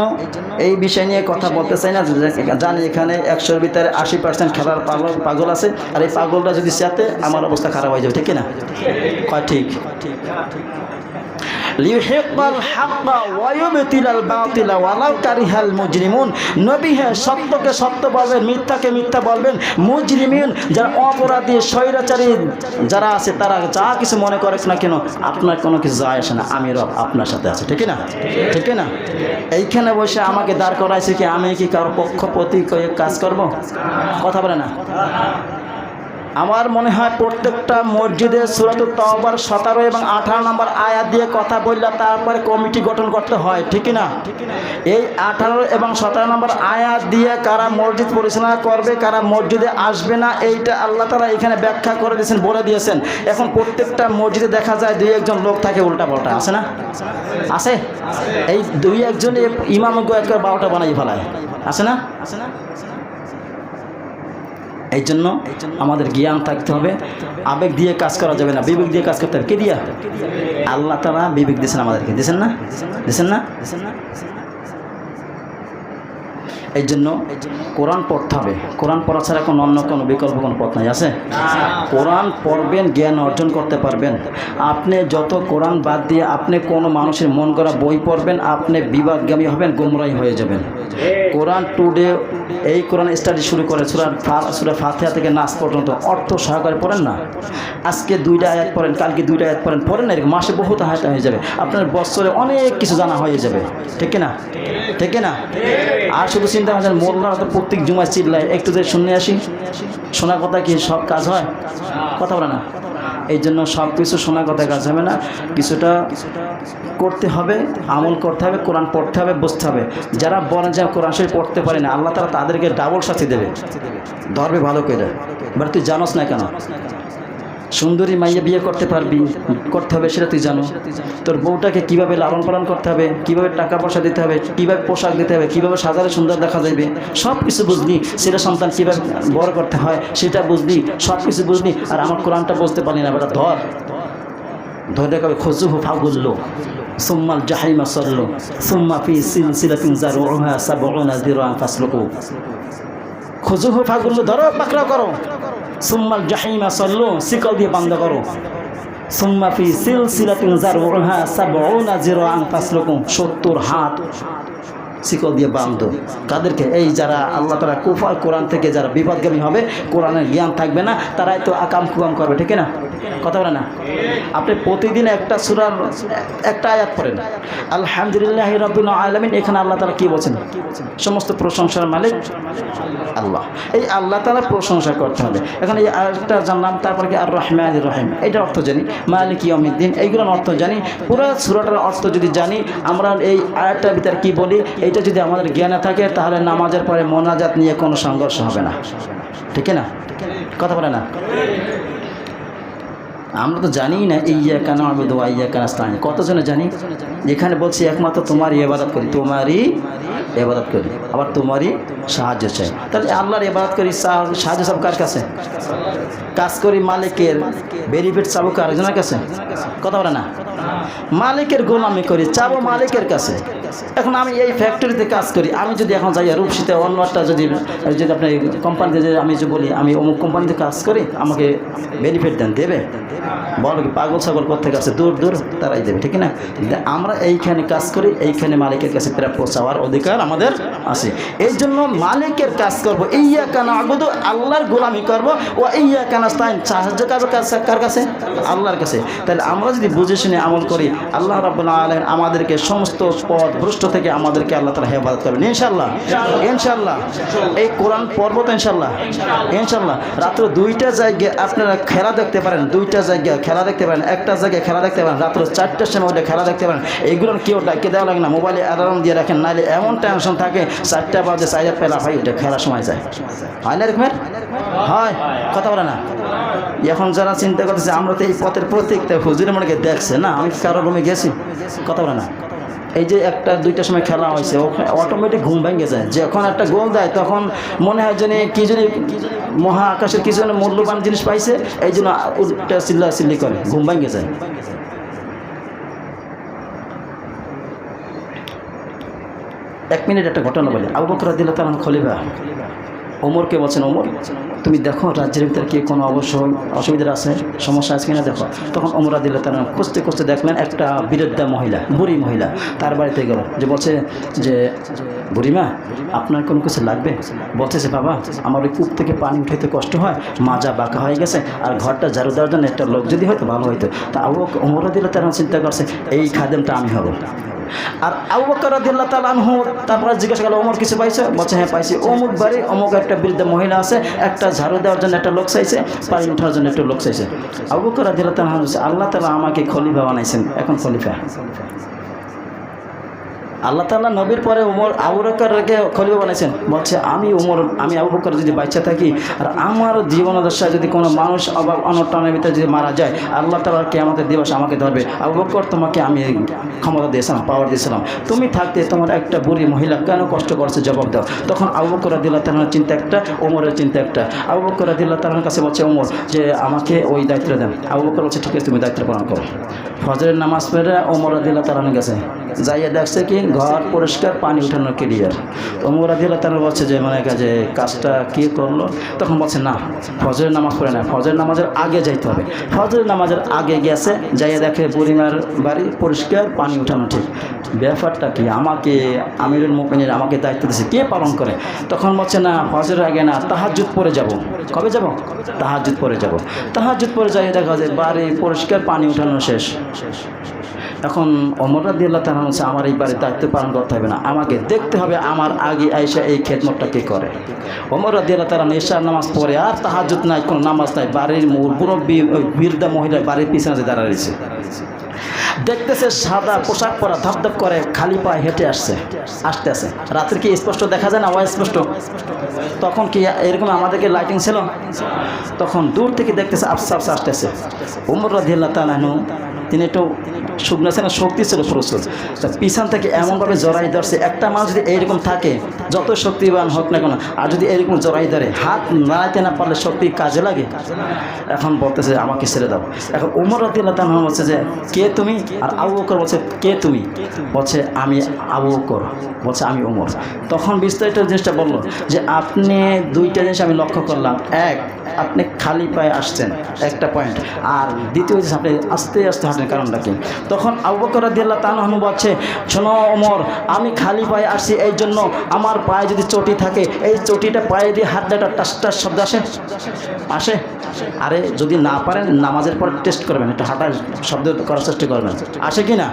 এই বিষয় নিয়ে কথা বলতে চাই না। জানি এখানে 100-র ভিতরে 80% খেলার পাগল আছে, আর এই পাগলটা যদি চাতে আমার অবস্থা খারাপ হয়ে যাবে। ঠিক না? কয় ঠিক? লিইহিক্কাল হাক্কা ওয়া ইউবতিলাল বাতিলা ওয়ালাউ কারিহাল মুজরিমুন। নবী হ্যাঁ সত্যকে সত্য বলবেন, মিথ্যাকে মিথ্যা বলবেন। মুজরিমিন যারা অপরাধী স্বৈরাচারী যারা আছে, তারা যা কিছু মনে করে না কেন, আপনার কোনো কিছু যায় আসে না। আমি রব আপনার সাথে আছে। ঠিক না? ঠিক না? এইখানে বসে আমাকে দাঁড় করাইছে কি আমি কি কারো পক্ষপাতী কাজ করব? কথা বলে না। আমার মনে হয় প্রত্যেকটা মসজিদে সূরাতুত তাওবার 17 এবং 18 নম্বর আয়াত দিয়ে কথা বললে তারপরে কমিটি গঠন করতে হয়। ঠিক না? এই 18 এবং 17 নম্বর আয়াত দিয়ে কারা মসজিদ পরিচালনা করবে, কারা মসজিদে আসবে না, এইটা আল্লাহ তাআলা এখানে ব্যাখ্যা করে দিয়েছেন, বলে দিয়েছেন। এখন প্রত্যেকটা মসজিদে দেখা যায় 2-1 লোক থাকে উল্টা পাল্টা, আছে না? আছে। এই 2-1 জন ইমামকে একবার 12টা বানাই ফেলায়, আছে না? আছে না? এই জন্য আমাদের জ্ঞান থাকতে হবে। আবেগ দিয়ে কাজ করা যাবে না, বিবেক দিয়ে কাজ করতে হবে। কে দিয়া? আল্লাহ তাআলা বিবেক দিয়েছেন আমাদেরকে, দিয়েছেন না? দিয়েছেন না? এই জন্য কোরআন পড়তে হবে। কোরআন পড়া ছাড়া অন্য কোনো বিকল্প কোনো পথ নাই, আছে? কোরআন পড়বেন, জ্ঞান অর্জন করতে পারবেন। আপনি যত কোরআন বাদ দিয়ে আপনি কোনো মানুষের মন করা বই পড়বেন, আপনি বিবাদগামী হবেন, গোমরাহী হয়ে যাবেন। কোরআন টুডে এই কোরআন স্টাডি শুরু করে সূরা ফাতিহা থেকে নাস পর্যন্ত অর্থ সহকারে পড়েন না। আজকে 2টা আয়াত পড়েন, কালকে 2টা আয়াত পড়েন না, এরকম মাসে বহুত আয়াত হয়ে যাবে। আপনার বছরে অনেক কিছু জানা হয়ে যাবে। ঠিক না? ঠিক না? আর শুধু চিন্তা ভাবনা, মোল্লারা তো প্রত্যেক জুমায় চিল্লায়, একটু যে শুনে আসি, শোনা কথা কি সব কাজ হয়? কথা বলে না। এই জন্য সব কিছু শোনা কথা কাজ হবে না, কিছুটা করতে হবে, আমল করতে হবে, কোরআন পড়তে হবে, বুঝতে হবে। যারা বলে যে কোরআন শরীফ পড়তে পারে না, আল্লাহ তাআলা তাদেরকে ডাবল শাস্তি দেবে, ধরবে ভালো করে। এবার তুই জানোস না কেন? সুন্দরী মাইয়া বিয়ে করতে হবে সেটা তুই জানো। তোর বউটাকে কিভাবে লালন পালন করতে হবে, কিভাবে টাকা পয়সা দিতে হবে, কিভাবে পোশাক দিতে হবে, কিভাবে সাজালে সুন্দর দেখা যাবে, সব কিছু বুঝলি। ছেলে সন্তান কিভাবে বড় করতে হয় সেটা বুঝলি, সব কিছু বুঝলি। আর আমার কোরআনটা বুঝতে পারলি না, বেটা ধরে কবে খুযুহু ফাগুল্লু সুম্মাল জাহিমা সাল্লু সুম্মা ফি সিলসিলাতিন যারউহা 70 যিরাআন ফাসলুকু। খুযুহু ফাগুল্লু, ধরো পাকড়াও করো। সুম্মাল জাহিমা সাল্লু, শিকল দিয়ে বান্ধ করো। সুম্মা ফি সিলসিলাতিন যারউহা 70 যিরাআন ফাসলুকু, 70 হাত শিকল দিয়ে বাঁধো। কাদেরকে? এই যারা আল্লাহ তাআলা কুফর কোরআন থেকে যারা বিপদগামী হবে, কোরআনের জ্ঞান থাকবে না, তারাই তো আকাম কুকাম করবে। ঠিক না? কথা বলে না। আপনি প্রতিদিন একটা সূরার একটা আয়াত পড়েন, আলহামদুলিল্লাহি রাব্বিল আলামিন। এখানে আল্লাহ তাআলা কি বলছেন? সমস্ত প্রশংসার মালিক আল্লাহ। এই আল্লাহ তাআলার প্রশংসা করতে হবে। এখন এই আয়াতটা জানলাম, তারপরে কি আর রহমানির রহিম, এইটার অর্থ জানি, মালিক ইয়াউমিদ্দিন, এইগুলোর অর্থ জানি। পুরো সূরাটার অর্থ যদি জানি, আমরা এই আয়াতটার ভিতরে কি বলি, এটা যদি আমাদের জ্ঞানে থাকে, তাহলে নামাজের পরে মোনাজাত নিয়ে কোনো সংঘর্ষ হবে না। ঠিক না? কথা বলে না। আমরা তো জানি না ইয়্যাকা না'বুদু ওয়া ইয়্যাকা নাস্তাঈন। কতজনে জানি? যেখানে বলছি একমাত্র তোমারই ইবাদত করি, তোমারই ইবাদত করি, আবার তোমারই সাহায্য চাই। তাহলে আল্লাহর ইবাদত করি, সাহায্য সব কার কাছে? কাজ করি মালিকের, বেনিফিট চাবো আরেকজনের কাছে। কথা বলে না। মালিকের গোলামি করি, চাবো মালিকের কাছে। এখন আমি এই ফ্যাক্টরিতে কাজ করি, আমি যদি এখন যাই রূপসীতে অন্য একটা যদি আপনি কোম্পানিতে যে আমি যে বলি আমি অমুক কোম্পানিতে কাজ করি, আমাকে বেনিফিট দেন, দেবে? বলো কি পাগল ছাগল কোত্থেকে আছে? দূর দূর তারাই দেবে। ঠিক না? আমরা এইখানে কাজ করি, এইখানে মালিকের কাছে প্রাপ্য চাওয়ার অধিকার আমাদের আছে। এই জন্য মালিকের কাজ করবো, ইয়্যাকা না'বুদু, আল্লাহর গোলামি করবো, ওয়া ইয়্যাকা নাস্তাঈন, সাহায্য কার কাছে? আল্লাহর কাছে। তাহলে আমরা যদি বুঝে শুনে আমল করি, আল্লাহ রাব্বুল আলামিন আমাদেরকে সমস্ত পথ ভ্রষ্ট থেকে আমাদেরকে আল্লাহ তাআলা হেফাজত করবেন ইনশাআল্লাহ। ইনশাআল্লাহ এই কোরআন পড়ব তো ইনশাআল্লাহ। ইনশাআল্লাহ রাত্র 2টা জায়গায় আপনারা খেলা দেখতে পারেন, 2টা জায়গায় খেলা দেখতে পারেন, একটা জায়গায় খেলা দেখতে পারেন, রাত্র 4টার সময় ওটা খেলা দেখতে পারেন। এইগুলো কেউ ডাকে দেওয়া লাগে না, মোবাইলে অ্যালার্ম দিয়ে রাখেন, নাহলে এমন টেনশন থাকে 4টা বাজে 4 পেলা ভাই ওটা খেলার সময় যায়, হয় না এরকমের? হয়, কথা বলে না। এখন যারা চিন্তা করতেছে আমরা তো এই পথের প্রতীকটা হুজুরের মনে দেখছে না, আমি কারো রুমে গেছি, কথা বলে না। এই যে 1টা 2টার সময় খেলা হয়েছে, অটোমেটিক ঘুম ভেঙে যায়। যখন একটা গোল দেয় তখন মনে হয় যেন কি জানি মহা আকাশের কিছু যেন মূল্যবান জিনিস পাইছে, এই জন্য উল্টা চিল্লি করে, ঘুম ভেঙে যায়। 1 মিনিট একটা ঘটনা বলি। আবু বকর রাদিয়াল্লাহু তাআলা খলিফা, ওমরকে বলছেন, ওমর তুমি দেখো রাজ্যের ভিতরে কি কোনো অসুবিধা আছে, সমস্যা আছে কিনা দেখো। তখন ওমর রাদিয়াল্লাহু তাআলা খুঁজতে খুঁজতে দেখলেন একটা বৃদ্ধা মহিলা, বুড়ি মহিলা তার বাড়িতে গেল, যে বলছে যে বুড়িমা আপনার কোনো কিছু লাগবে? বলতেছে বাবা আমার ওই কূপ থেকে পানি উঠাইতে কষ্ট হয়, মাজা বাঁকা হয়ে গেছে, আর ঘরটা ঝাড়ু দেওয়ার জন্য একটা লোক যদি হয়তো ভালো হইতো। তা ওমর রাদিয়াল্লাহু তাআলা চিন্তা করছে এই খাদেমটা আমি হব। আর আবু বকর রাদিয়াল্লাহু তাআলা আনহু তারপরে জিজ্ঞাসা করলো ওমর কিছু পাইছো? বলছে হ্যাঁ পাইছি, অমুক বাড়ি অমুক একটা বৃদ্ধ মহিলা আছে, একটা ঝাড়ু দেওয়ার জন্য একটা লোক চাইছে, পানি ওঠার জন্য একটা লোক চাইছে। আবু বকর রাদিয়াল্লাহু তাআলা বলছে আল্লাহ তাআলা আমাকে খলিফা বানাইছেন, এখন খলিফা আল্লাহ তাআলা নবীর পরে আবু বকরকে খলিফা বানাইছেন। বলছে আমি আবু বকর যদি বাচ্চা থাকি আর আমার জীবনাদশায় যদি কোনো মানুষ অভাব অনটনের ভিতরে যদি মারা যায়, আল্লাহ তাআলা কিয়ামতের দিবস আমাকে ধরবে। আবু বকর তোমাকে আমি ক্ষমতা দিয়েছিলাম, পাওয়ার দিয়েছিলাম, তুমি থাকতে তোমার একটা বুড়ি মহিলা কেন কষ্ট করছে জবাব দাও। তখন আবু বকর রাদিয়াল্লাহু তাআলার চিন্তা একটা, ওমরের চিন্তা একটা। আবু বকর রাদিয়াল্লাহু তাআলার কাছে বলছে ওমর যে আমাকে ওই দায়িত্ব দেন। আবু বকর বলছে ঠিক আছে তুমি দায়িত্ব পালন করো। ফজরের নামাজ পড়ে ওমর রাদিয়াল্লাহু তাআলা গেছে, যাইয়া দেখছে কি ঘর পরিষ্কার, পানি উঠানো ক্লিয়ার। ওমর রাদিয়াল্লাহু তাআলা বলছে যে মানে যে কাজটা কি করলো? তখন বলছে না ফজরের নামাজ পড়ে না, ফজরের নামাজের আগে যাইতে হবে। ফজরের নামাজের আগে গেছে, যাইয়া দেখে বুড়িমার বাড়ি পরিষ্কার, পানি উঠানো ঠিক। ব্যাপারটা কি, আমাকে আমিরুল মুমিনিন আমাকে দায়িত্ব দিয়েছে, কে পালন করে? তখন বলছে না ফজরের আগে না, তাহাজ্জুদ পড়ে যাব। কবে যাব? তাহাজ্জুদ পড়ে যাব। তাহাজ্জুদ পড়ে যাইয়া দেখা যায় বাড়ি পরিষ্কার, পানি উঠানো শেষ। এখন ওমর রাদিয়াল্লাহু তাআলা বলছে আমার এই বাড়ির দায়িত্ব পালন করতে হবে না, আমাকে দেখতে হবে আমার আগে আয়েশা এই খেদমতটা কে করে। ওমর রাদিয়াল্লাহু তাআলা ইশার নামাজ পড়ে আর তাহাজ্জুদ নাই, কোনো নামাজ নাই, বাড়ির মুরব্বি বৃদ্ধা মহিলা বাড়ির পিছনে দাঁড়িয়ে রয়েছে। দেখতেছে সাদা পোশাক পরা, ধপধপ করে খালি পায়ে হেঁটে আসছে, আসতে আসে। রাত্রে কি স্পষ্ট দেখা যায় না? অস্পষ্ট। তখন কি এরকম আমাদেরকে লাইটিং ছিল? তখন দূর থেকে দেখতেছে আফসা আফসা আসতেছে। ওমর রাদিয়াল্লাহু তাআলা তিনি একটু শুকনো ছিল, শক্তি ছিল প্রচুর, পিছন থেকে এমনভাবে জড়াই ধরছে। একটা মানুষ যদি এইরকম থাকে যত শক্তিবান হোক না কেন, আর যদি এরকম জড়াই ধরে হাত নাড়াইতে না পারলে শক্তি কাজে লাগে। এখন বলতেছে আমাকে ছেড়ে দাও। এখন ওমর রাদিয়াল্লাহু তাআলা বলছে যে কে তুমি? আর আবু বকর বলছে কে তুমি? বলছে আমি আবু বকর। বলছে আমি ওমর। তখন বিস্তারিত জিনিসটা বললো যে আপনি 2টা জিনিস আমি লক্ষ্য করলাম। এক, আপনি খালি পায়ে আসছেন, একটা পয়েন্ট। আর দ্বিতীয় জিনিস আপনি আস্তে আস্তে হাঁটেন, কারণটা কি? তখন আবু বকর রাদিয়াল্লাহু তাআলা বলছে শোনো ওমর, আমি খালি পায়ে আসছি এই জন্য আমার পায়ে যদি চটি থাকে, এই চটিটা পায়ে দিয়ে হাত দেওয়াটা টাস টাস শব্দ আসে আসে। আরে যদি না পারেন নামাজের পর টেস্ট করবেন, একটু হাঁটার শব্দ করার চেষ্টা করবেন, আসে কি না?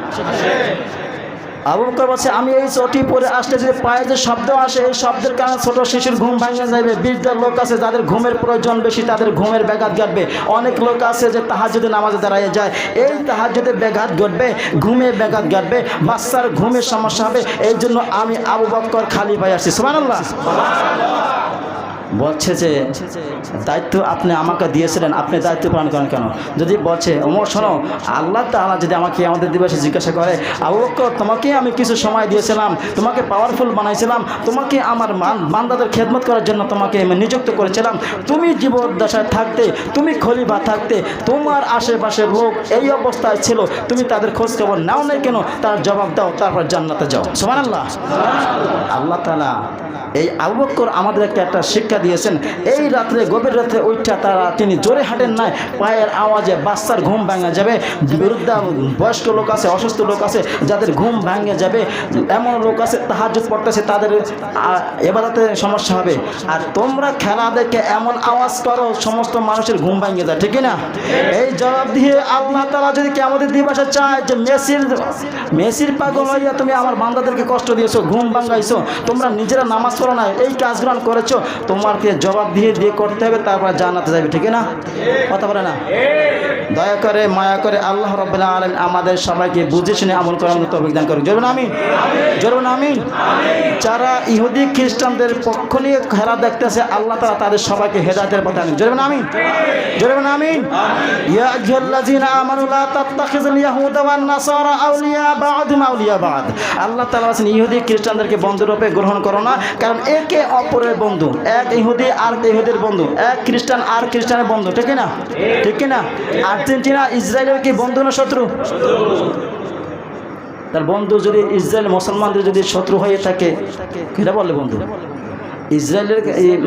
আবু বকর বলছে আমি এই চটি পরে আসলে যে পায়ে যে শব্দ আসে, এই শব্দের কারণে ছোট শিশুর ঘুম ভেঙে যাবে। বৃদ্ধ লোক আছে যাদের ঘুমের প্রয়োজন বেশি, তাদের ঘুমের ব্যাঘাত ঘটবে। অনেক লোক আছে যে তাহাজ্জুদে নামাজে দাঁড়িয়ে যায়, এই তাহাজ্জুদে ব্যাঘাত ঘটবে, ঘুমে ব্যাঘাত ঘটবে, বাচ্চার ঘুমের সমস্যা হবে। এই জন্য আমি আবু বকর খালি পায়ে আসছি। সুবহানাল্লাহ। বলছে যে দায়িত্ব আপনি আমাকে দিয়েছিলেন, আপনি দায়িত্ব পালন করেন কেন? যদি বলছে ওমর শোনো, আল্লাহ তাআলা যদি আমাকে আমাদের দিবসে জিজ্ঞাসা করে আবু বকর তোমাকে আমি কিছু সময় দিয়েছিলাম, তোমাকে পাওয়ারফুল বানাইছিলাম, তোমাকে আমার বান্দাদের খেদমত করার জন্য তোমাকে আমি নিযুক্ত করেছিলাম, তুমি জীবদ্দশায় থাকতে, তুমি খলিফা থাকতে তোমার আশেপাশের লোক এই অবস্থায় ছিল, তুমি তাদের খোঁজ খবর নাও নাই কেন? তার জবাব দাও, তারপর জান্নাতে যাও। সুবহানাল্লাহ। আল্লাহ তাআলা এই আবু বকর আমাদেরকে একটা শিক্ষা দিয়েছেন। এই রাত্রে গভীর রাত্রে ওইটা তিনি জোরে হাঁটেন নাই, পায়ের আওয়াজে বাচ্চার ঘুম ভাঙা যাবে, বৃদ্ধা বয়স্ক লোক আছে, অসুস্থ লোক আছে যাদের ঘুম ভাঙে যাবে, এমন লোক আছে তাহাজ্জুদ পড়তেছে তাদের ইবাদতে সমস্যা হবে। আর তোমরা খেলা দেখে এমন আওয়াজ করো সমস্ত মানুষের ঘুম ভাঙে যায়, ঠিক না? এই জবাব দিয়ে আল্লাহ তাআলা যদি কিয়ামতের দিবসে চায় যে মেসির পাগল হইয়া তুমি আমার বান্দাদেরকে কষ্ট দিয়েছো, ঘুম ভাঙাইছো, তোমরা নিজেরা নামাজ পড়ো না, এই কাজ গ্রহণ করেছো, তোমাকে জবাব দিয়ে করতে হবে, তারপর জান্নাতে যাবে, ঠিক না? কথা বলে না? দয়া করে মায়া করে আল্লাহ রাব্বুল আলামিন আমাদের সবাইকে বুঝে শুনে আমল করার মতো তৌফিক দান করুন। জোরে আমিন, জোরে আমিন। যারা ইহুদি খ্রিস্টানদের পক্ষ নিয়ে খেলা দেখতেছে আল্লাহ তাআলা তাদের সবাইকে হেদায়েতের পথে আনুন। জোরে আমিন, জোরে আমিন। ইয়া আইয়ুহাল্লাযীনা আমানু লা তাত্তাখিযুল ইয়াহুদা ওয়ান নাসারা আউলিয়া বা'দুহুম আউলিয়া বা'দ। আল্লাহ তাআলা বলেন ইহুদি খ্রিস্টানদেরকে বন্ধুরূপে গ্রহণ করো না, কারণ একে অপরের বন্ধু। এক ইহুদি আর ইহুদির বন্ধু, এক খ্রিস্টান আর খ্রিস্টানের বন্ধু, ঠিক না? ঠিক না? আর্জেন্টিনা ইসরায়েলের কি বন্ধু না শত্রু? তার বন্ধু যদি ইসরায়েল মুসলমানদের যদি শত্রু হয়ে থাকে, এটা বললে বন্ধু। ইসরায়েলের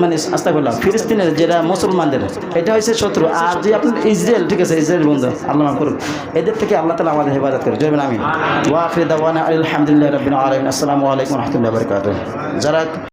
মানে আস্তাগফিরুল্লাহ ফিলিস্তিনের যেটা মুসলমানদের এটা হচ্ছে শত্রু। আর যে আপনি ইসরায়েল, ঠিক আছে, ইসরায়েল বন্ধু, আল্লাহ মাফ করুন। এদের থেকে আল্লাহ তাআলা আমাদের হেফাজত করে। জয় আমিন। ওয়া আখিরু দাওয়ানা আলহামদুলিল্লাহি রাব্বিল আলামিন। আসসালামু আলাইকুম ওয়া রাহমাতুল্লাহি ওয়া বারাকাতুহু। যারা